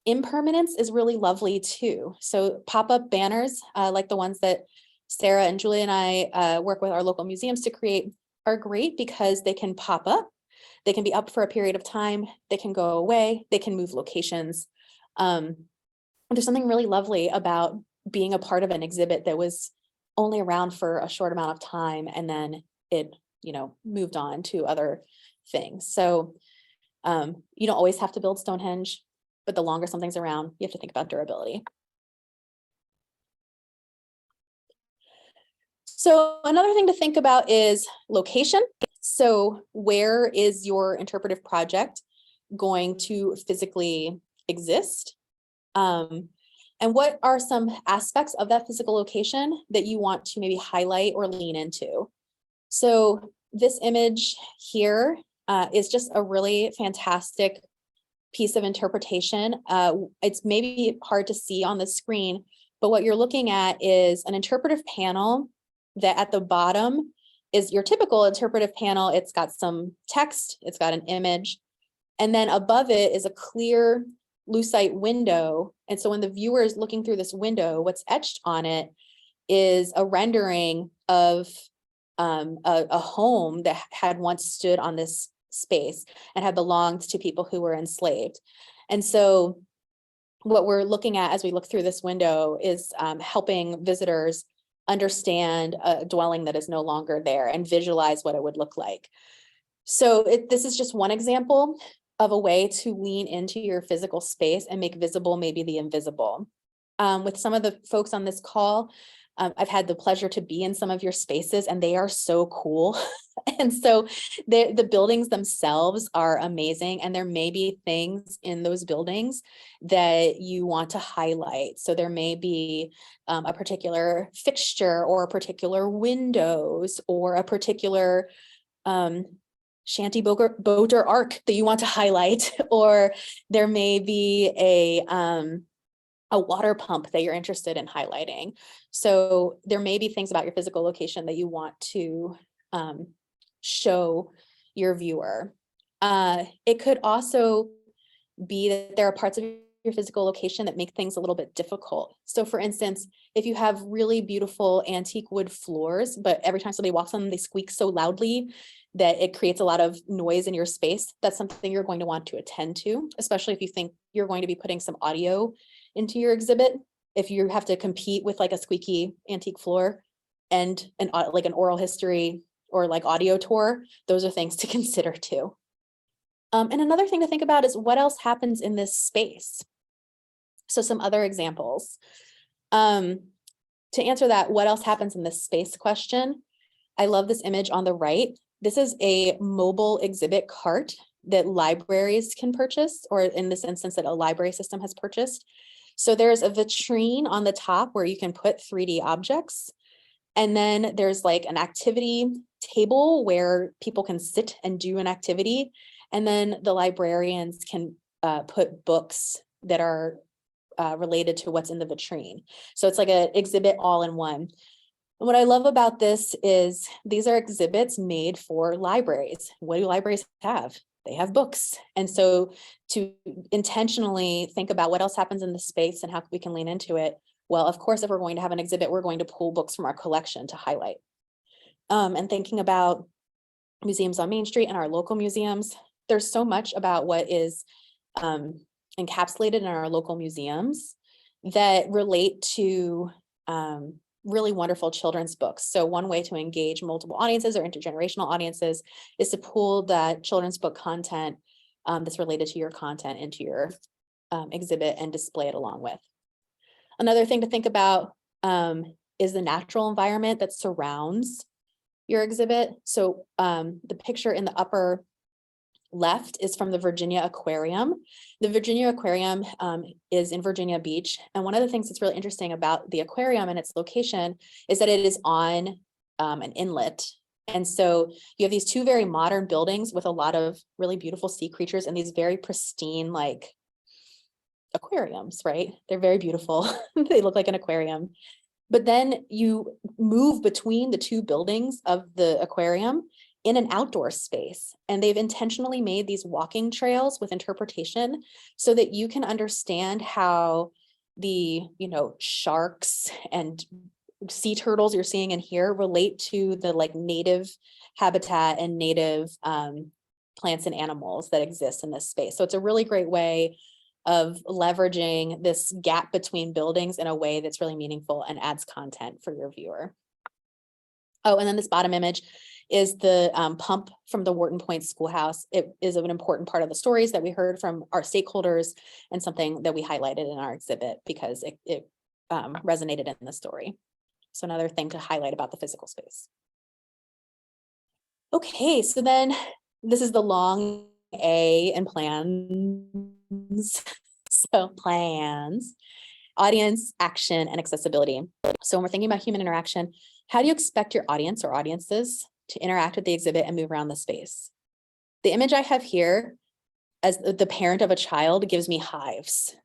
impermanence is really lovely too. So pop-up banners like the ones that Sarah and Julie and I work with our local museums to create are great because they can pop up, they can be up for a period of time, they can go away, they can move locations. There's something really lovely about being a part of an exhibit that was only around for a short amount of time and then it moved on to other things. So you don't always have to build Stonehenge, but the longer something's around, you have to think about durability. So another thing to think about is location. So where is your interpretive project going to physically exist? And what are some aspects of that physical location that you want to maybe highlight or lean into? So this image here is just a really fantastic piece of interpretation. It's maybe hard to see on the screen, but what you're looking at is an interpretive panel that at the bottom is your typical interpretive panel. It's got some text, it's got an image, and then above it is a clear lucite window. And so when the viewer is looking through this window, what's etched on it is a rendering of a home that had once stood on this space and had belonged to people who were enslaved. And so what we're looking at as we look through this window is helping visitors understand a dwelling that is no longer there and visualize what it would look like. So this is just one example of a way to lean into your physical space and make visible maybe the invisible. With some of the folks on this call, I've had the pleasure to be in some of your spaces and they are so cool. And so the buildings themselves are amazing. And there may be things in those buildings that you want to highlight. So there may be a particular fixture or a particular windows or a particular shanty boat or arc that you want to highlight, or there may be a water pump that you're interested in highlighting. So there may be things about your physical location that you want to show your viewer. It could also be that there are parts of your physical location that make things a little bit difficult. So for instance, if you have really beautiful antique wood floors, but every time somebody walks on them, they squeak so loudly that it creates a lot of noise in your space, that's something you're going to want to attend to, especially if you think you're going to be putting some audio into your exhibit. If you have to compete with like a squeaky antique floor and like an oral history or like audio tour, those are things to consider too. And another thing to think about is what else happens in this space. So some other examples. To answer that, what else happens in this space question, I love this image on the right. This is a mobile exhibit cart that libraries can purchase, or in this instance that a library system has purchased. So there's a vitrine on the top where you can put 3D objects. And then there's like an activity table where people can sit and do an activity. And then the librarians can put books that are related to what's in the vitrine. So it's like an exhibit all in one. And what I love about this is these are exhibits made for libraries. What do libraries have? They have books. And so to intentionally think about what else happens in the space and how we can lean into it. Well, of course, if we're going to have an exhibit, we're going to pull books from our collection to highlight. And thinking about museums on Main Street and our local museums, there's so much about what is encapsulated in our local museums that relate to really wonderful children's books. So one way to engage multiple audiences or intergenerational audiences is to pull that children's book content that's related to your content into your exhibit and display it along with. Another thing to think about is the natural environment that surrounds your exhibit. So the picture in the upper left is from the Virginia Aquarium. The Virginia Aquarium is in Virginia Beach. And one of the things that's really interesting about the aquarium and its location is that it is on an inlet. And so you have these two very modern buildings with a lot of really beautiful sea creatures and these very pristine, like aquariums, right? They're very beautiful. They look like an aquarium. But then you move between the two buildings of the aquarium in an outdoor space. And they've intentionally made these walking trails with interpretation so that you can understand how the, sharks and sea turtles you're seeing in here relate to the like native habitat and native plants and animals that exist in this space. So it's a really great way of leveraging this gap between buildings in a way that's really meaningful and adds content for your viewer. Oh, and then this bottom image is the pump from the Wharton Point Schoolhouse. It is an important part of the stories that we heard from our stakeholders and something that we highlighted in our exhibit because it resonated in the story. So another thing to highlight about the physical space. Okay, so then this is the long A in plans. So plans, audience, action, and accessibility. So when we're thinking about human interaction, how do you expect your audience or audiences to interact with the exhibit and move around the space? The image I have here as the parent of a child gives me hives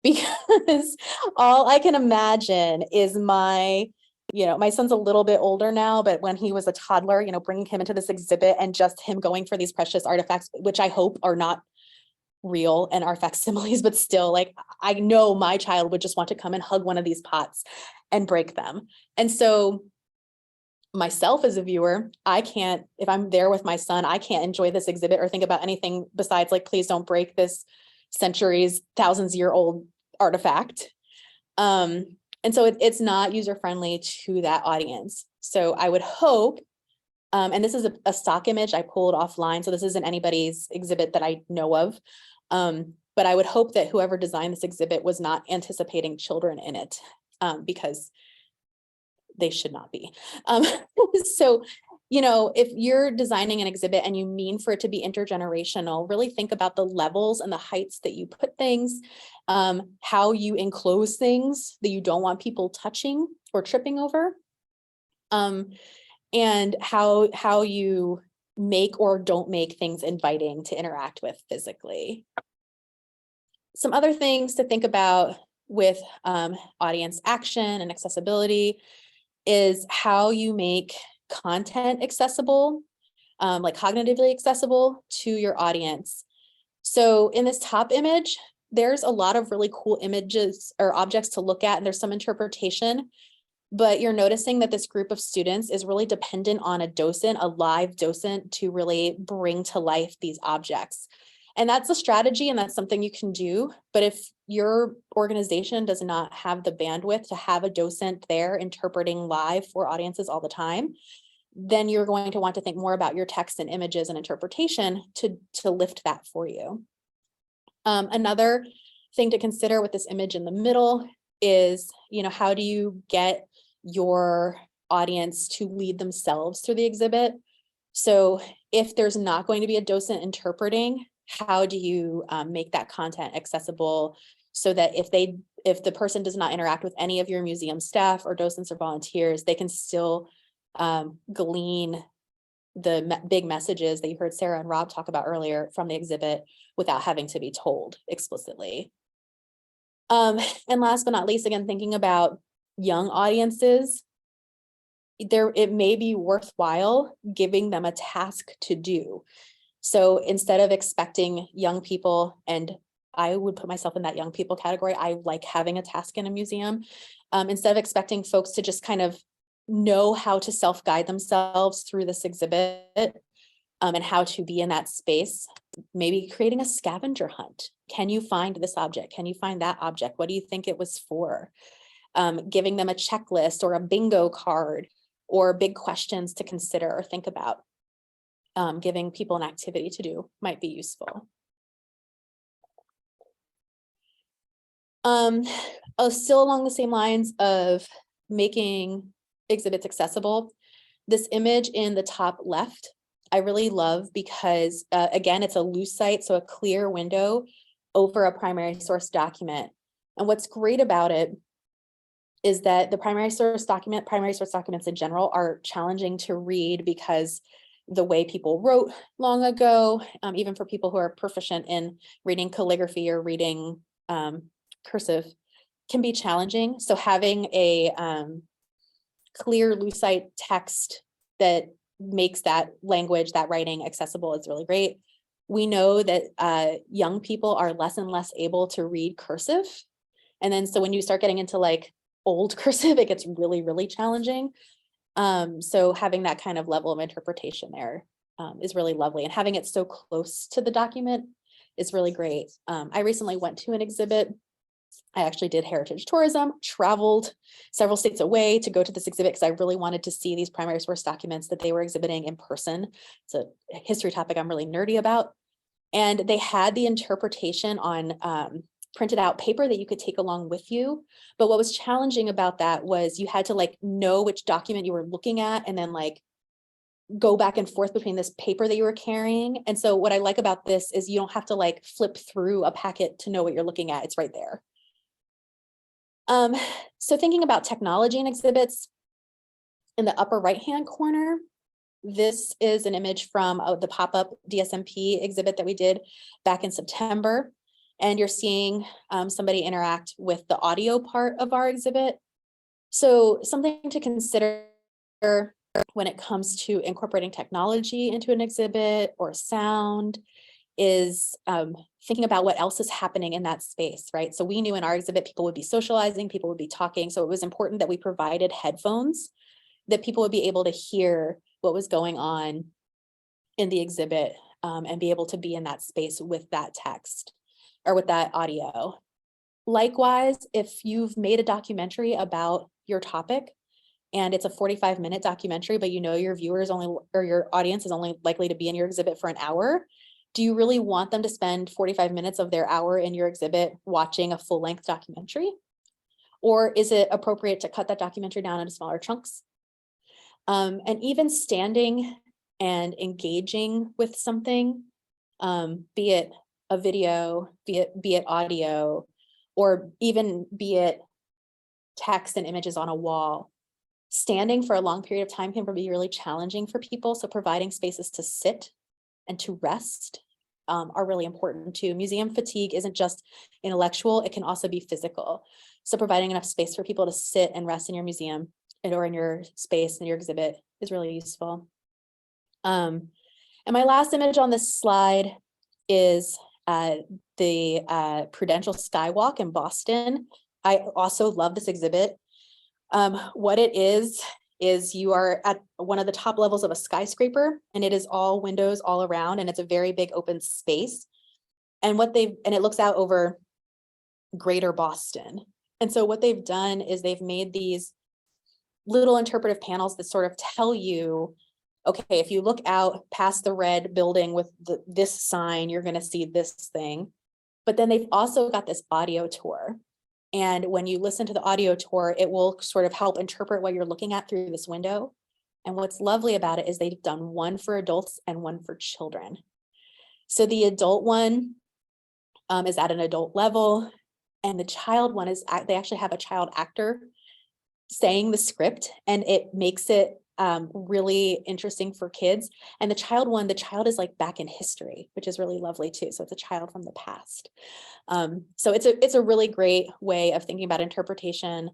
because all I can imagine is my son's a little bit older now, but when he was a toddler, bringing him into this exhibit and just him going for these precious artifacts, which I hope are not real and are facsimiles, but still, like, I know my child would just want to come and hug one of these pots and break them. And so myself as a viewer, I can't, if I'm there with my son, I can't enjoy this exhibit or think about anything besides like, please don't break this centuries, thousands-year-old artifact. And so it's not user-friendly to that audience. So I would hope And this is a stock image I pulled offline, so this isn't anybody's exhibit that I know of. But I would hope that whoever designed this exhibit was not anticipating children in it, because they should not be. So, if you're designing an exhibit and you mean for it to be intergenerational, really think about the levels and the heights that you put things, how you enclose things that you don't want people touching or tripping over, and how you make or don't make things inviting to interact with physically. Some other things to think about with audience action and accessibility is how you make content accessible, like cognitively accessible to your audience. So in this top image, there's a lot of really cool images or objects to look at, and there's some interpretation, but you're noticing that this group of students is really dependent on a docent, a live docent, to really bring to life these objects. And that's a strategy, and that's something you can do. But if your organization does not have the bandwidth to have a docent there interpreting live for audiences all the time, then you're going to want to think more about your text and images and interpretation to lift that for you. Another thing to consider with this image in the middle is, how do you get your audience to lead themselves through the exhibit? So if there's not going to be a docent interpreting, how do you make that content accessible so that if the person does not interact with any of your museum staff or docents or volunteers, they can still glean the big messages that you heard Sarah and Rob talk about earlier from the exhibit without having to be told explicitly. And last but not least, again, thinking about young audiences, it may be worthwhile giving them a task to do. So instead of expecting young people, and I would put myself in that young people category, I like having a task in a museum. Instead of expecting folks to just kind of know how to self-guide themselves through this exhibit, and how to be in that space, maybe creating a scavenger hunt. Can you find this object? Can you find that object? What do you think it was for? Giving them a checklist or a bingo card or big questions to consider or think about. Giving people an activity to do might be useful. Still along the same lines of making exhibits accessible, this image in the top left, I really love because, again, it's a loose site, so a clear window over a primary source document. And what's great about it is that the primary source documents in general are challenging to read because the way people wrote long ago, even for people who are proficient in reading calligraphy or reading cursive, can be challenging. So having a clear lucite text that makes that language, that writing accessible is really great. We know that young people are less and less able to read cursive. And then so when you start getting into like old cursive, it gets really, really challenging. So having that kind of level of interpretation there is really lovely. And having it so close to the document is really great. I recently went to an exhibit. I actually did heritage tourism, traveled several states away to go to this exhibit because I really wanted to see these primary source documents that they were exhibiting in person. It's a history topic I'm really nerdy about. And they had the interpretation on printed out paper that you could take along with you. But what was challenging about that was you had to like know which document you were looking at and then like go back and forth between this paper that you were carrying. And so what I like about this is you don't have to like flip through a packet to know what you're looking at. It's right there. So thinking about technology and exhibits, in the upper right-hand corner, this is an image from the pop-up DSMP exhibit that we did back in September. And you're seeing somebody interact with the audio part of our exhibit. So something to consider when it comes to incorporating technology into an exhibit or sound is thinking about what else is happening in that space, right? So we knew in our exhibit, people would be socializing, people would be talking. So it was important that we provided headphones that people would be able to hear what was going on in the exhibit and be able to be in that space with that text or with that audio. Likewise, if you've made a documentary about your topic, and it's a 45-minute documentary, but you know your viewers only, or your audience is only likely to be in your exhibit for an hour. Do you really want them to spend 45 minutes of their hour in your exhibit watching a full-length documentary? Or is it appropriate to cut that documentary down into smaller chunks? And even standing and engaging with something, be it a video, be it audio, or even be it text and images on a wall. Standing for a long period of time can be really challenging for people. So providing spaces to sit and to rest are really important too. Museum fatigue isn't just intellectual, it can also be physical. So providing enough space for people to sit and rest in your museum or in your space, in your exhibit, is really useful. And my last image on this slide is the Prudential Skywalk in Boston. I also love this exhibit. What it is you are at one of the top levels of a skyscraper, and it is all windows all around, and it's a very big open space. And it looks out over greater Boston. And so what they've done is they've made these little interpretive panels that sort of tell you, okay, if you look out past the red building with this sign, you're going to see this thing. But then they've also got this audio tour. And when you listen to the audio tour, it will sort of help interpret what you're looking at through this window. And what's lovely about it is they've done one for adults and one for children. So the adult one is at an adult level, and the child one is, they actually have a child actor saying the script, and it makes it really interesting for kids. And the child is like back in history, which is really lovely too. So it's a child from the past. So it's a really great way of thinking about interpretation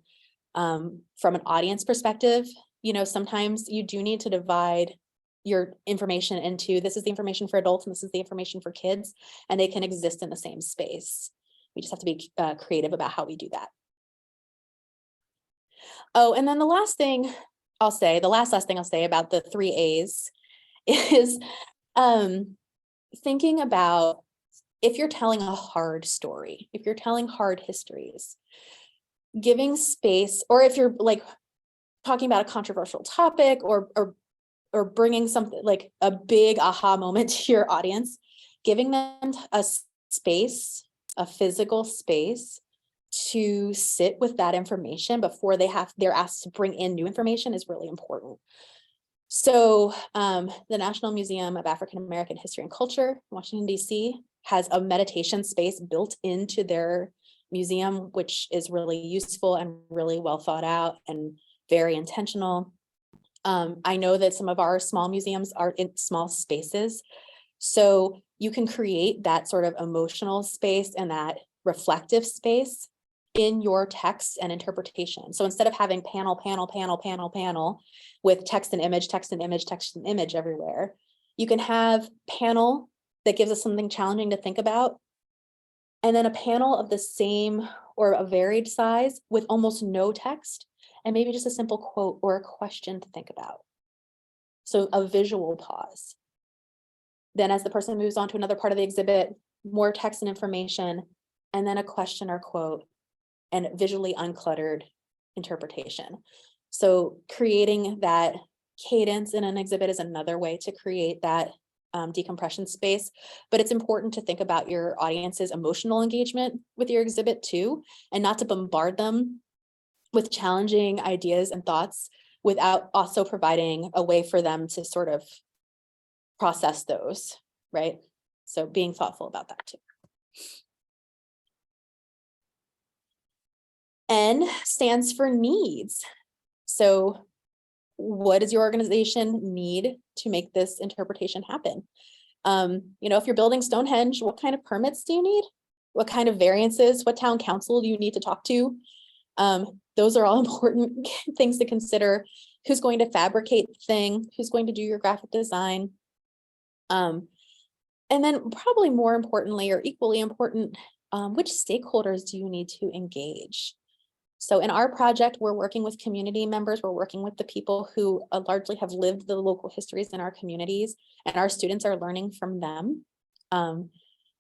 from an audience perspective. You know, sometimes you do need to divide your information into, this is the information for adults and this is the information for kids, and they can exist in the same space. We just have to be creative about how we do that. Oh, and then the last thing I'll say about the 3 A's is thinking about, if you're telling a hard story, if you're telling hard histories, giving space, or if you're like talking about a controversial topic or bringing something like a big aha moment to your audience, giving them a space, a physical space to sit with that information before they're asked to bring in new information is really important. So the National Museum of African American History and Culture in Washington, D.C. has a meditation space built into their museum, which is really useful and really well thought out and very intentional. I know that some of our small museums are in small spaces, so you can create that sort of emotional space and that reflective space in your text and interpretation. So instead of having panel with text and image everywhere, you can have panel that gives us something challenging to think about, and then a panel of the same or a varied size with almost no text, and maybe just a simple quote or a question to think about. So a visual pause. Then as the person moves on to another part of the exhibit, more text and information, and then a question or quote, and visually uncluttered interpretation. So creating that cadence in an exhibit is another way to create that decompression space. But it's important to think about your audience's emotional engagement with your exhibit too, and not to bombard them with challenging ideas and thoughts without also providing a way for them to sort of process those, right? So being thoughtful about that too. N stands for needs. So what does your organization need to make this interpretation happen? You know, if you're building Stonehenge, what kind of permits do you need? What kind of variances? What town council do you need to talk to? Those are all important things to consider. Who's going to fabricate the thing? Who's going to do your graphic design? And then probably more importantly, or equally important, which stakeholders do you need to engage? So in our project, we're working with community members. We're working with the people who largely have lived the local histories in our communities, and our students are learning from them.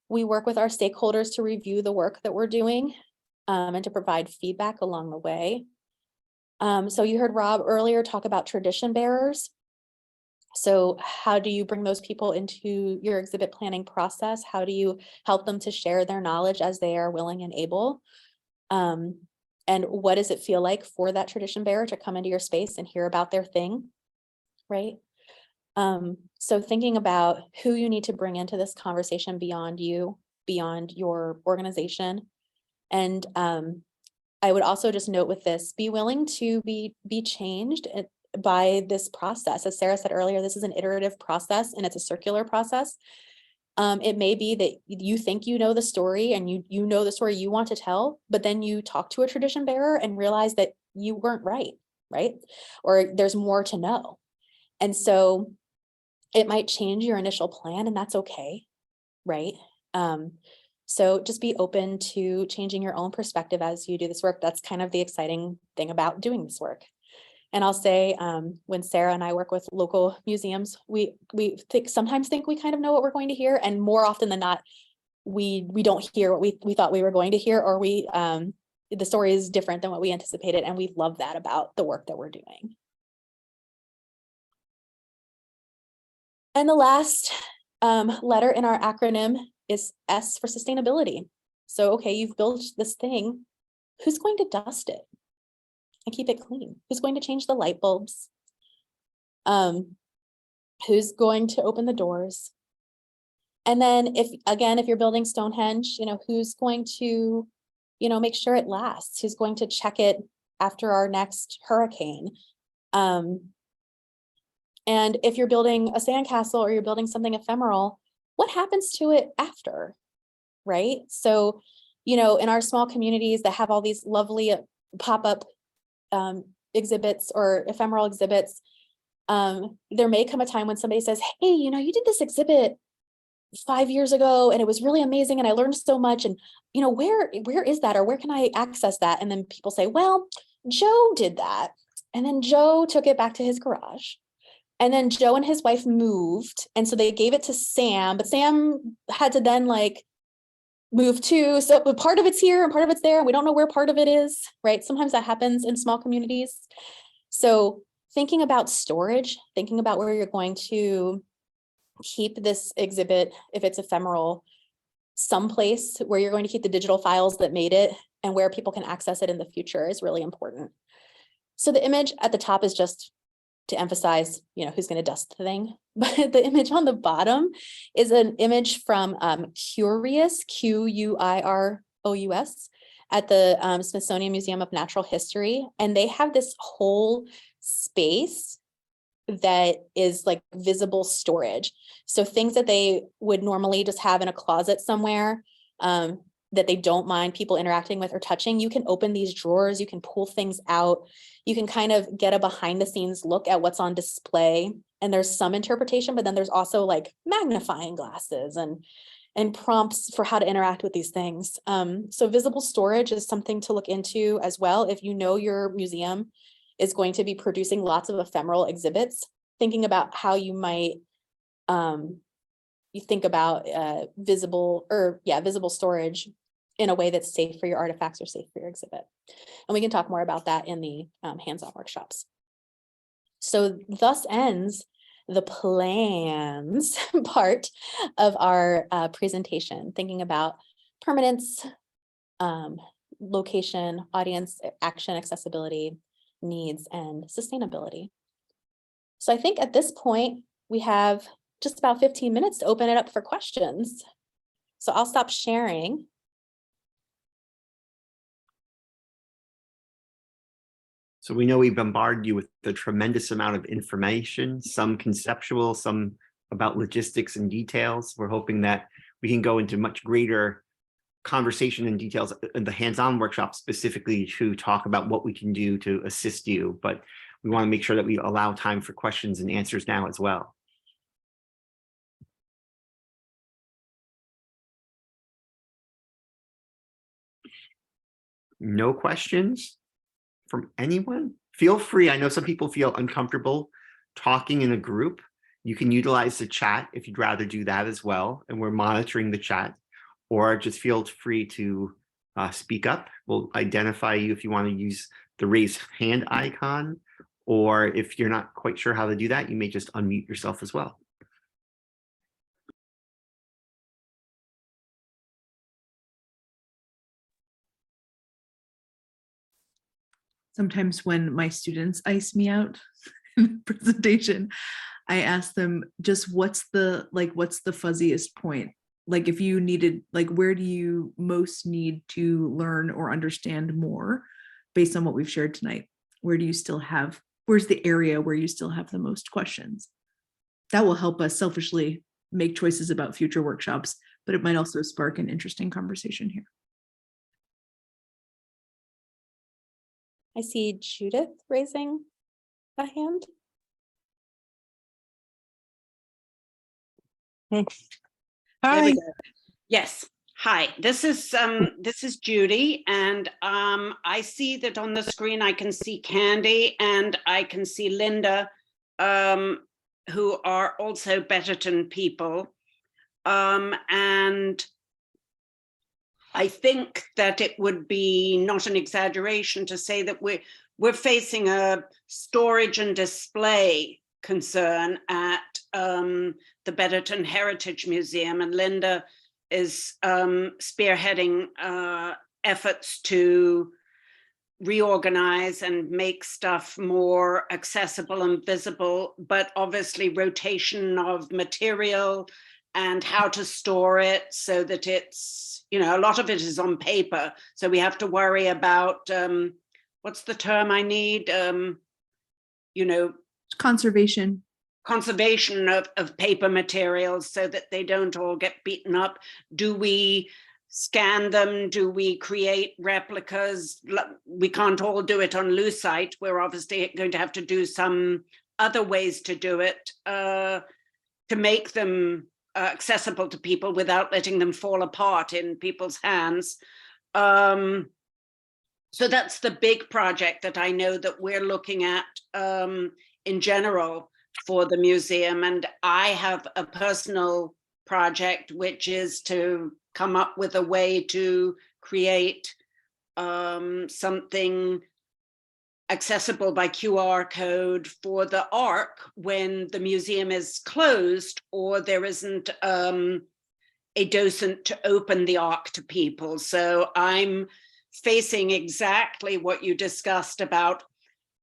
We work with our stakeholders to review the work that we're doing and to provide feedback along the way. So you heard Rob earlier talk about tradition bearers. So how do you bring those people into your exhibit planning process? How do you help them to share their knowledge as they are willing and able? And what does it feel like for that tradition bearer to come into your space and hear about their thing, right? So thinking about who you need to bring into this conversation beyond you, beyond your organization. And I would also just note with this, be willing to be changed by this process. As Sarah said earlier, this is an iterative process and it's a circular process. It may be that you think you know the story and you know the story you want to tell, but then you talk to a tradition bearer and realize that you weren't right? Or there's more to know. And so it might change your initial plan, and that's okay, right? So just be open to changing your own perspective as you do this work. That's kind of the exciting thing about doing this work. And I'll say, when Sarah and I work with local museums, we sometimes think we kind of know what we're going to hear, and more often than not, we don't hear what we thought we were going to hear, or the story is different than what we anticipated, and we love that about the work that we're doing. And the last letter in our acronym is S for sustainability. So, okay, you've built this thing. Who's going to dust it and keep it clean? Who's going to change the light bulbs? Who's going to open the doors? And then if you're building Stonehenge, who's going to, make sure it lasts? Who's going to check it after our next hurricane? And if you're building a sandcastle or you're building something ephemeral, what happens to it after, right? So, in our small communities that have all these lovely pop-up exhibits or ephemeral exhibits, there may come a time when somebody says, hey, you did this exhibit 5 years ago and it was really amazing and I learned so much, and where is that, or where can I access that? And then people say, well, Joe did that, and then Joe took it back to his garage. And then Joe and his wife moved, and so they gave it to Sam, but Sam had to then move too. So part of it's here and part of it's there. We don't know where part of it is, right? Sometimes that happens in small communities. So thinking about storage, thinking about where you're going to keep this exhibit, if it's ephemeral, someplace where you're going to keep the digital files that made it and where people can access it in the future is really important. So the image at the top is just to emphasize, who's going to dust the thing. But the image on the bottom is an image from Curious, Q-U-I-R-O-U-S, at the Smithsonian Museum of Natural History. And they have this whole space that is like visible storage. So things that they would normally just have in a closet somewhere, that they don't mind people interacting with or touching, you can open these drawers, you can pull things out, you can kind of get a behind the scenes look at what's on display. And there's some interpretation, but then there's also magnifying glasses and prompts for how to interact with these things. So visible storage is something to look into as well. If your museum is going to be producing lots of ephemeral exhibits, thinking about how you might you think about visible storage in a way that's safe for your artifacts or safe for your exhibit. And we can talk more about that in the hands-on workshops. So thus ends the plans part of our presentation, thinking about permanence, location, audience, action, accessibility, needs, and sustainability. So I think at this point, we have just about 15 minutes to open it up for questions. So I'll stop sharing. So we know we bombarded you with a tremendous amount of information, some conceptual, some about logistics and details. We're hoping that we can go into much greater conversation and details in the hands-on workshop, specifically to talk about what we can do to assist you. But we want to make sure that we allow time for questions and answers now as well. No questions from anyone? Feel free. I know some people feel uncomfortable talking in a group. You can utilize the chat if you'd rather do that as well. And we're monitoring the chat, or just feel free to speak up. We'll identify you if you want to use the raise hand icon, or if you're not quite sure how to do that, you may just unmute yourself as well. Sometimes when my students ice me out in the presentation, I ask them just what's the fuzziest point? Like if you needed, like, where do you most need to learn or understand more based on what we've shared tonight? Where do you still have, where's the area where you still have the most questions? That will help us selfishly make choices about future workshops, but it might also spark an interesting conversation here. I see Judith raising a hand. There Hi. we go. Yes. Hi, this is Judy, and I see that on the screen I can see Candy and I can see Linda, who are also Betterton people. And I think that it would be not an exaggeration to say that we're facing a storage and display concern at the Betterton Heritage Museum, and Linda is spearheading efforts to reorganize and make stuff more accessible and visible, but obviously rotation of material and how to store it so that it's, you know, a lot of it is on paper. So we have to worry about, what's the term I need? You know, Conservation. Conservation of paper materials so that they don't all get beaten up. Do we scan them? Do we create replicas? We can't all do it on Lucite. We're obviously going to have to do some other ways to do it to make them accessible to people without letting them fall apart in people's hands. So that's the big project that I know that we're looking at in general for the museum. And I have a personal project, which is to come up with a way to create something accessible by QR code for the Ark when the museum is closed or there isn't a docent to open the Ark to people. So I'm facing exactly what you discussed about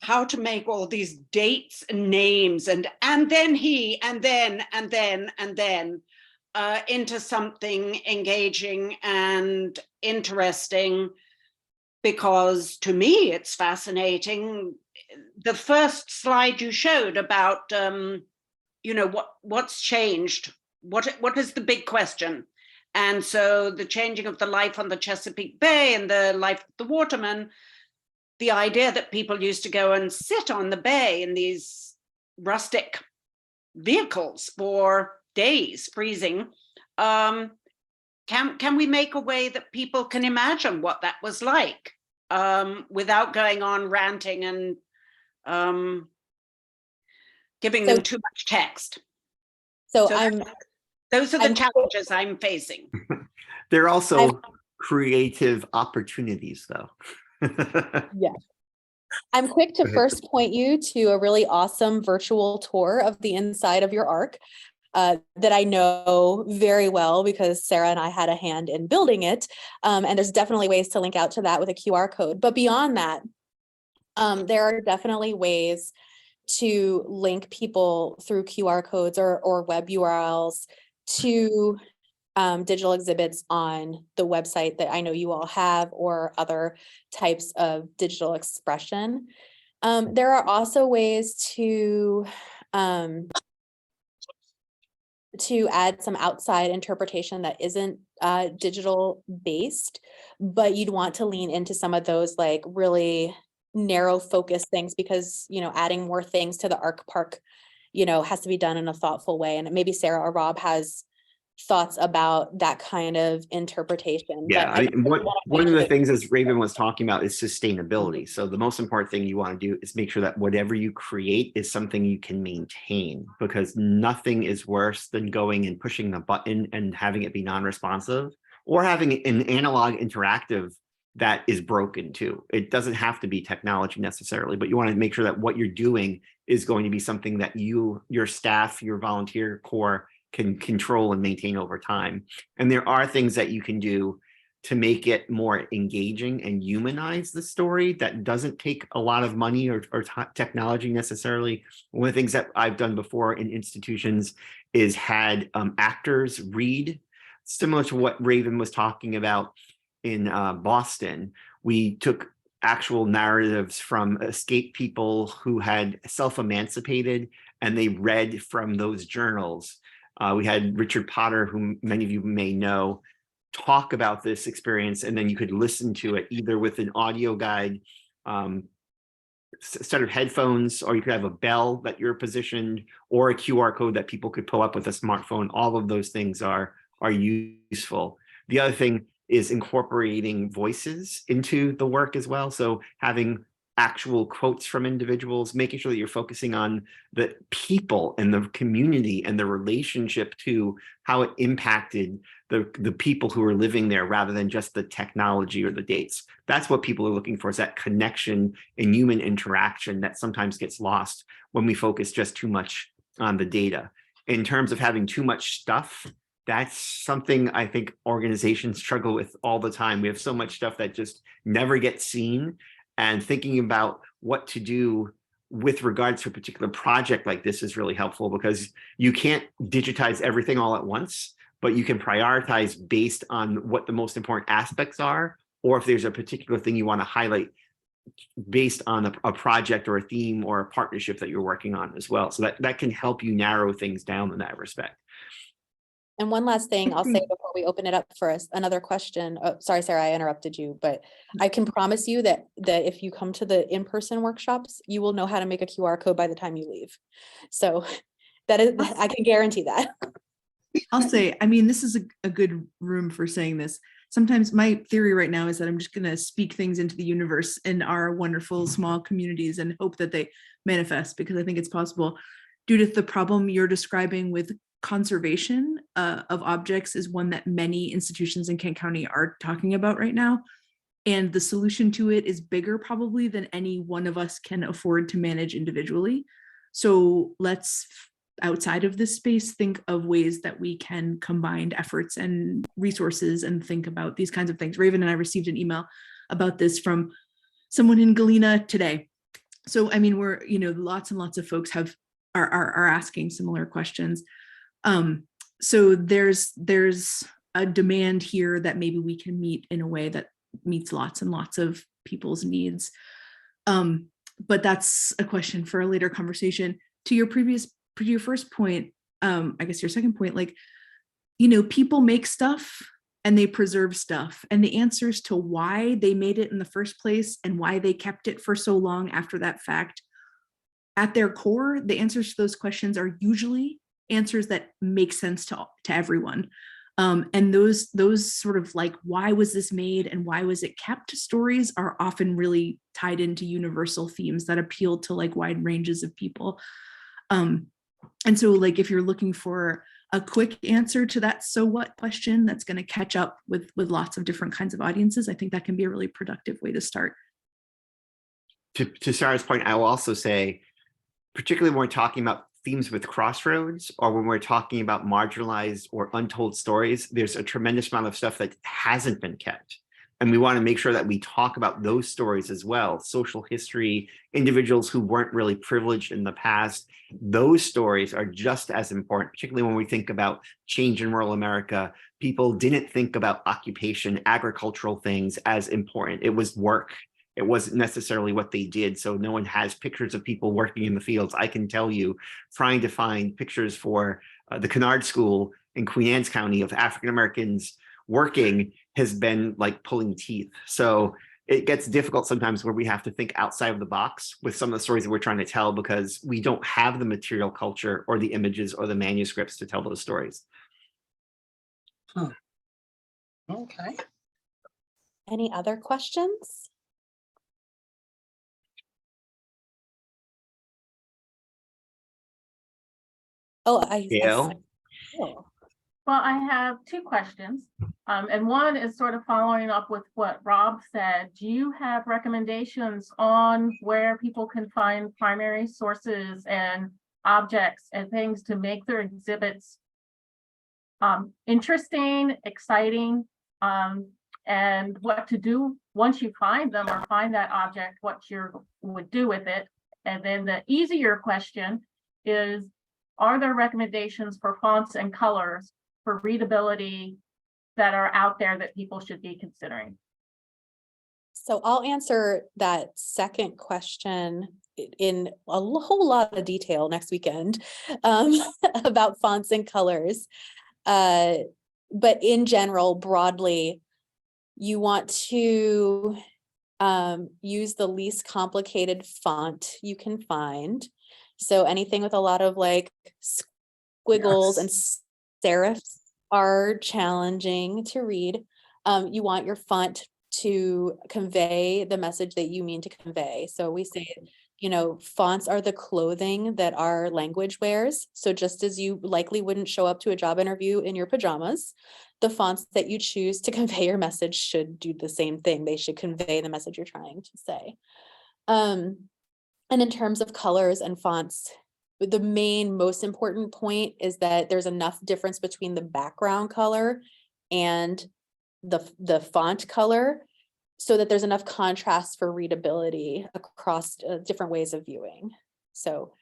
how to make all these dates and names and then he and then into something engaging and interesting, because to me it's fascinating. The first slide you showed about you know, what's changed, what is the big question? And so the changing of the life on the Chesapeake Bay and the life of the watermen, the idea that people used to go and sit on the bay in these rustic vehicles for days, freezing. Can we make a way that people can imagine what that was like without going on ranting and giving them too much text? So those are the challenges I'm facing. There are also creative opportunities, though. Yeah. I'm quick to first point you to a really awesome virtual tour of the inside of your Ark that I know very well because Sarah and I had a hand in building it. And there's definitely ways to link out to that with a QR code. But beyond that, there are definitely ways to link people through QR codes or web URLs to digital exhibits on the website that I know you all have, or other types of digital expression. There are also ways to add some outside interpretation that isn't digital based, but you'd want to lean into some of those like really narrow focus things, because, you know, adding more things to the Ark Park, you know, has to be done in a thoughtful way. And maybe Sarah or Rob has thoughts about that kind of interpretation. Yeah, one of the things, as Raven was talking about, is sustainability. So the most important thing you want to do is make sure that whatever you create is something you can maintain, because nothing is worse than going and pushing the button and having it be non-responsive, or having an analog interactive that is broken too. It doesn't have to be technology necessarily, but you want to make sure that what you're doing is going to be something that you, your staff, your volunteer corps can control and maintain over time. And there are things that you can do to make it more engaging and humanize the story that doesn't take a lot of money or technology necessarily. One of the things that I've done before in institutions is had actors read, similar to what Raven was talking about in Boston. We took actual narratives from escaped people who had self-emancipated, and they read from those journals. We had Richard Potter, whom many of you may know, talk about this experience, and then you could listen to it either with an audio guide, set of headphones, or you could have a bell that you're positioned, or a QR code that people could pull up with a smartphone. All of those things are useful. The other thing is incorporating voices into the work as well. So having actual quotes from individuals, making sure that you're focusing on the people and the community and the relationship to how it impacted the people who are living there rather than just the technology or the dates. That's what people are looking for, is that connection and human interaction that sometimes gets lost when we focus just too much on the data. In terms of having too much stuff, that's something I think organizations struggle with all the time. We have so much stuff that just never gets seen, and thinking about what to do with regards to a particular project like this is really helpful, because you can't digitize everything all at once, but you can prioritize based on what the most important aspects are, or if there's a particular thing you want to highlight based on a project or a theme or a partnership that you're working on as well. So that can help you narrow things down in that respect. And one last thing I'll say before we open it up for another question. Oh, sorry, Sarah, I interrupted you, but I can promise you that if you come to the in-person workshops, you will know how to make a QR code by the time you leave. So that is, I can guarantee that. I'll say, I mean, this is a good room for saying this. Sometimes my theory right now is that I'm just going to speak things into the universe in our wonderful small communities and hope that they manifest, because I think it's possible. Judith, the problem you're describing with conservation of objects is one that many institutions in Kent County are talking about right now. And the solution to it is bigger probably than any one of us can afford to manage individually. So let's, outside of this space, think of ways that we can combine efforts and resources and think about these kinds of things. Raven and I received an email about this from someone in Galena today. So, I mean, we're, you know, lots and lots of folks are asking similar questions. So there's a demand here that maybe we can meet in a way that meets lots and lots of people's needs. But that's a question for a later conversation. To your first point, I guess your second point, like, you know, people make stuff and they preserve stuff, and the answers to why they made it in the first place and why they kept it for so long after that fact, at their core, the answers to those questions are usually answers that make sense to everyone. And those sort of like, why was this made and why was it kept stories are often really tied into universal themes that appeal to like wide ranges of people. And so like, if you're looking for a quick answer to that so what question that's going to catch up with lots of different kinds of audiences, I think that can be a really productive way to start. To Sarah's point, I will also say, particularly when we're talking about themes with crossroads, or when we're talking about marginalized or untold stories, there's a tremendous amount of stuff that hasn't been kept. And we want to make sure that we talk about those stories as well. Social history, individuals who weren't really privileged in the past, those stories are just as important, particularly when we think about change in rural America. People didn't think about occupation, agricultural things as important. It was work. It wasn't necessarily what they did. So no one has pictures of people working in the fields. I can tell you, trying to find pictures for the Kennard School in Queen Anne's County of African-Americans working has been like pulling teeth. So it gets difficult sometimes where we have to think outside of the box with some of the stories that we're trying to tell, because we don't have the material culture or the images or the manuscripts to tell those stories. Okay. Any other questions? Oh, Gail? oh. Well, I have two questions. And one is sort of following up with what Rob said. Do you have recommendations on where people can find primary sources and objects and things to make their exhibits interesting, exciting, and what to do once you find them or find that object, what you would do with it? And then the easier question is, are there recommendations for fonts and colors for readability that are out there that people should be considering? So I'll answer that second question in a whole lot of detail next weekend about fonts and colors. But in general, broadly, you want to use the least complicated font you can find. So anything with a lot of like squiggles and serifs are challenging to read. You want your font to convey the message that you mean to convey. So we say, you know, fonts are the clothing that our language wears. So just as you likely wouldn't show up to a job interview in your pajamas, the fonts that you choose to convey your message should do the same thing. They should convey the message you're trying to say. And in terms of colors and fonts, the main, most important point is that there's enough difference between the background color and the font color so that there's enough contrast for readability across different ways of viewing. So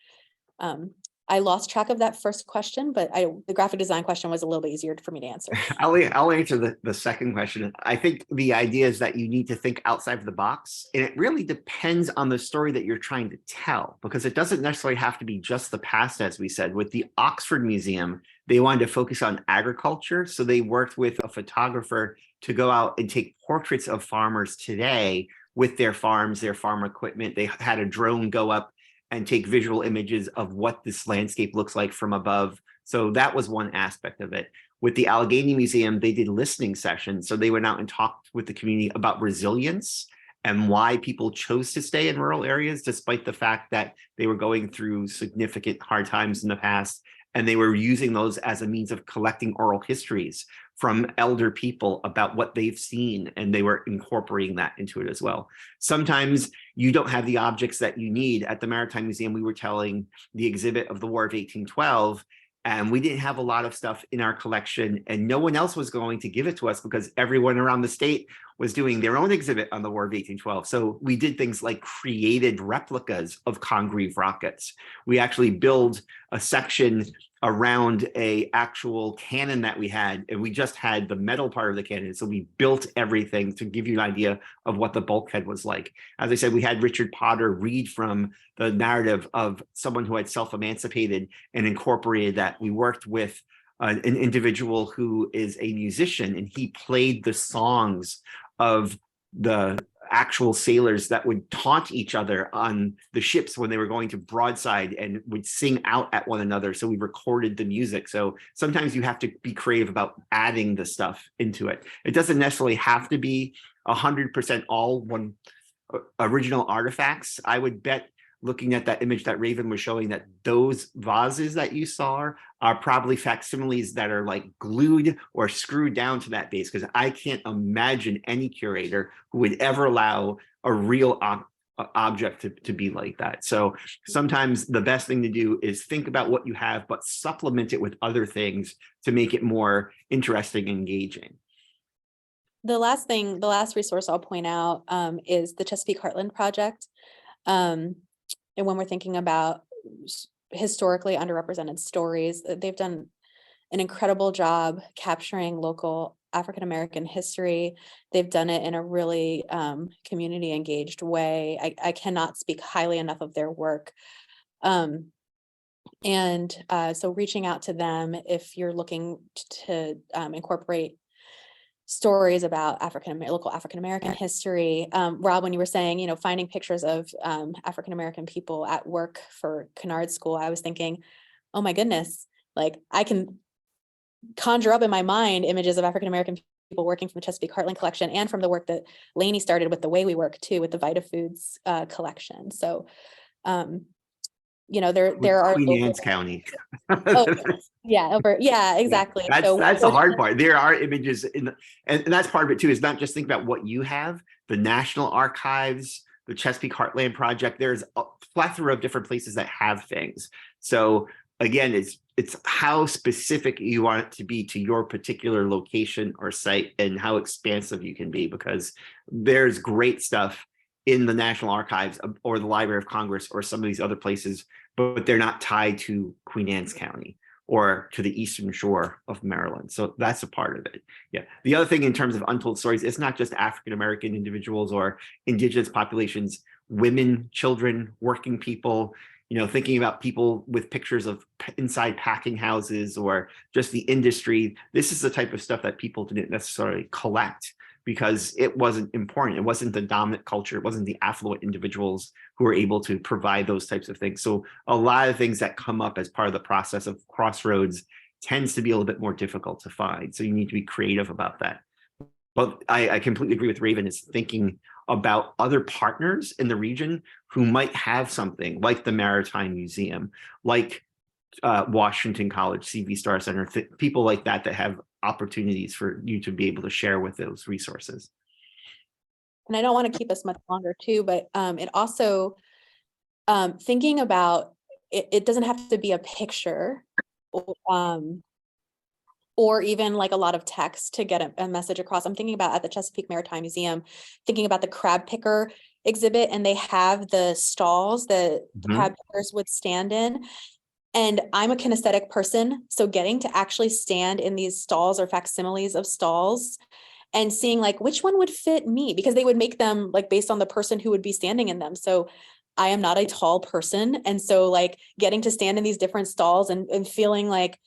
I lost track of that first question, but the graphic design question was a little bit easier for me to answer. I'll answer the second question. I think the idea is that you need to think outside of the box, and it really depends on the story that you're trying to tell, because it doesn't necessarily have to be just the past. As we said, with the Oxford Museum, they wanted to focus on agriculture, so they worked with a photographer to go out and take portraits of farmers today with their farms, their farm equipment. They had a drone go up and take visual images of what this landscape looks like from above. So that was one aspect of it. With the Allegheny Museum, they did listening sessions. So they went out and talked with the community about resilience and why people chose to stay in rural areas, despite the fact that they were going through significant hard times in the past. And they were using those as a means of collecting oral histories from elder people about what they've seen, and they were incorporating that into it as well. Sometimes you don't have the objects that you need. At the Maritime Museum, we were telling the exhibit of the War of 1812, and we didn't have a lot of stuff in our collection, and no one else was going to give it to us because everyone around the state was doing their own exhibit on the War of 1812. So we did things like created replicas of Congreve rockets. We actually build a section around a actual cannon that we had, and we just had the metal part of the cannon. So we built everything to give you an idea of what the bulkhead was like. As I said, we had Richard Potter read from the narrative of someone who had self-emancipated and incorporated that. We worked with an individual who is a musician, and he played the songs of the actual sailors that would taunt each other on the ships when they were going to broadside and would sing out at one another. So we recorded the music. So sometimes you have to be creative about adding the stuff into it. It doesn't necessarily have to be 100% all one original artifacts. I would bet, looking at that image that Raven was showing, that those vases that you saw are probably facsimiles that are like glued or screwed down to that base, because I can't imagine any curator who would ever allow a real object to be like that. So sometimes the best thing to do is think about what you have, but supplement it with other things to make it more interesting and engaging. The last resource I'll point out is the Chesapeake Heartland Project. And when we're thinking about historically underrepresented stories, they've done an incredible job capturing local African-American history. They've done it in a really community engaged way. I cannot speak highly enough of their work. So reaching out to them if you're looking to incorporate stories about local African-American history. Rob, when you were saying, you know, finding pictures of African-American people at work for Kennard School, I was thinking, oh my goodness, like I can conjure up in my mind images of African-American people working from the Chesapeake Heartland collection and from the work that Lainey started with The Way We Work too, with the Vita Foods collection. So you know, there are. Queen local- Anne's County. Yeah, yeah, exactly. So That's the hard part. There are images and that's part of it too, is not just think about what you have, the National Archives, the Chesapeake Heartland Project, there's a plethora of different places that have things. So again, it's how specific you want it to be to your particular location or site and how expansive you can be, because there's great stuff in the National Archives or the Library of Congress or some of these other places, but they're not tied to Queen Anne's County or to the Eastern Shore of Maryland. So that's a part of it. Yeah. The other thing in terms of untold stories, it's not just African-American individuals or indigenous populations, women, children, working people, you know, thinking about people with pictures of inside packing houses or just the industry. This is the type of stuff that people didn't necessarily collect because it wasn't important. It wasn't the dominant culture. It wasn't the affluent individuals who were able to provide those types of things. So a lot of things that come up as part of the process of Crossroads tends to be a little bit more difficult to find. So you need to be creative about that. But I completely agree with Raven, is thinking about other partners in the region who might have something like the Maritime Museum, like Washington College, CV Star Center, people like that that have opportunities for you to be able to share with those resources. And I don't want to keep us much longer too, but it also thinking about it doesn't have to be a picture or even like a lot of text to get a message across. I'm thinking about at the Chesapeake Maritime Museum, thinking about the crab picker exhibit, and they have the stalls that the crab pickers would stand in. And I'm a kinesthetic person, so getting to actually stand in these stalls or facsimiles of stalls and seeing like which one would fit me, because they would make them like based on the person who would be standing in them. So I am not a tall person. And so like getting to stand in these different stalls and feeling like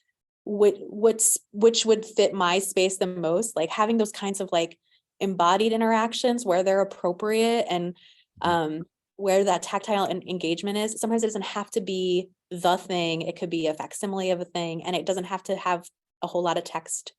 which would fit my space the most, like having those kinds of like embodied interactions where they're appropriate and where that tactile engagement is. Sometimes it doesn't have to be the thing. It could be a facsimile of a thing, and it doesn't have to have a whole lot of text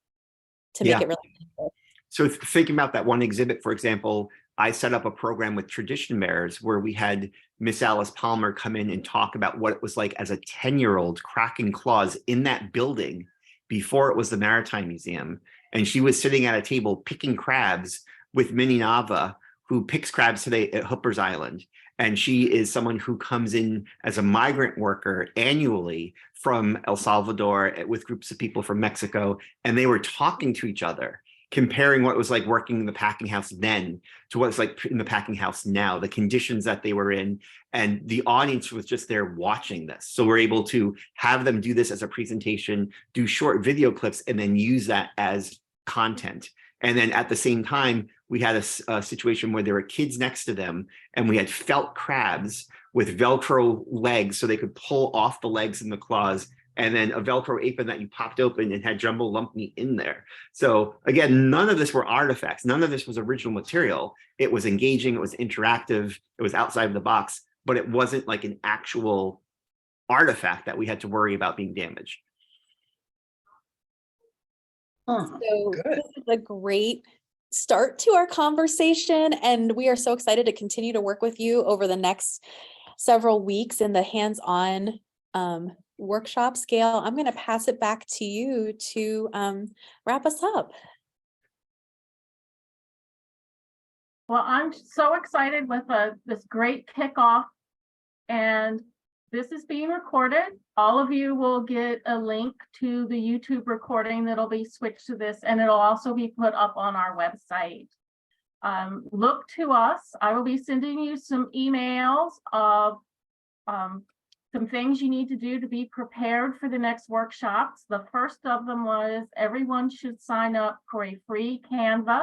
to make it really meaningful. So thinking about that one exhibit, for example, I set up a program with Tradition Bearers where we had Miss Alice Palmer come in and talk about what it was like as a 10-year-old cracking claws in that building before it was the Maritime Museum. And she was sitting at a table picking crabs with Minnie Nava, who picks crabs today at Hooper's Island. And she is someone who comes in as a migrant worker annually from El Salvador with groups of people from Mexico. And they were talking to each other, comparing what it was like working in the packing house then to what it's like in the packing house now, the conditions that they were in. And the audience was just there watching this. So we're able to have them do this as a presentation, do short video clips, and then use that as content. And then at the same time, we had a situation where there were kids next to them, and we had felt crabs with Velcro legs so they could pull off the legs and the claws, and then a Velcro apron that you popped open and had jumbo lump meat in there. So again, none of this were artifacts. None of this was original material. It was engaging, it was interactive, it was outside of the box, but it wasn't like an actual artifact that we had to worry about being damaged. So good. this is a great start to our conversation, and we are so excited to continue to work with you over the next several weeks in the hands-on workshop scale. I'm going to pass it back to you to wrap us up. Well, I'm so excited with this great kickoff, and this is being recorded. All of you will get a link to the YouTube recording that'll be switched to this, and it'll also be put up on our website. Look to us. I will be sending you some emails of some things you need to do to be prepared for the next workshops. The first of them was everyone should sign up for a free Canva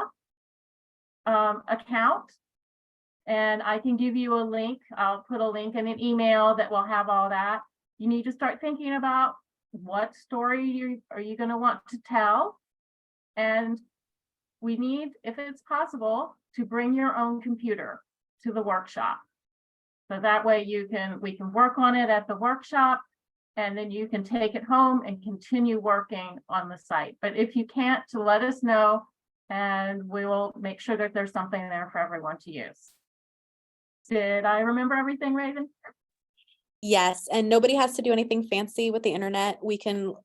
account. And I can give you a link. I'll put a link in an email that will have all that. You need to start thinking about what story are you going to want to tell. And we need, if it's possible, to bring your own computer to the workshop. So that way we can work on it at the workshop, and then you can take it home and continue working on the site. But if you can't, to let us know, and we will make sure that there's something there for everyone to use. Did I remember everything, Raven? Yes, and nobody has to do anything fancy with the internet. We can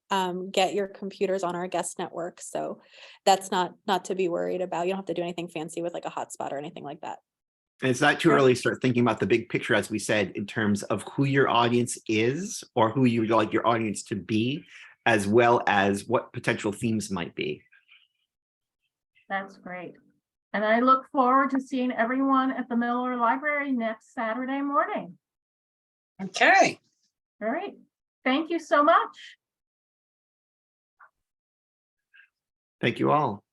get your computers on our guest network, so that's not to be worried about. You don't have to do anything fancy with like a hotspot or anything like that. And it's not too Sure. early to start thinking about the big picture, as we said, in terms of who your audience is or who you would like your audience to be, as well as what potential themes might be. That's great. And I look forward to seeing everyone at the Miller Library next Saturday morning. Okay. All right. Thank you so much. Thank you all.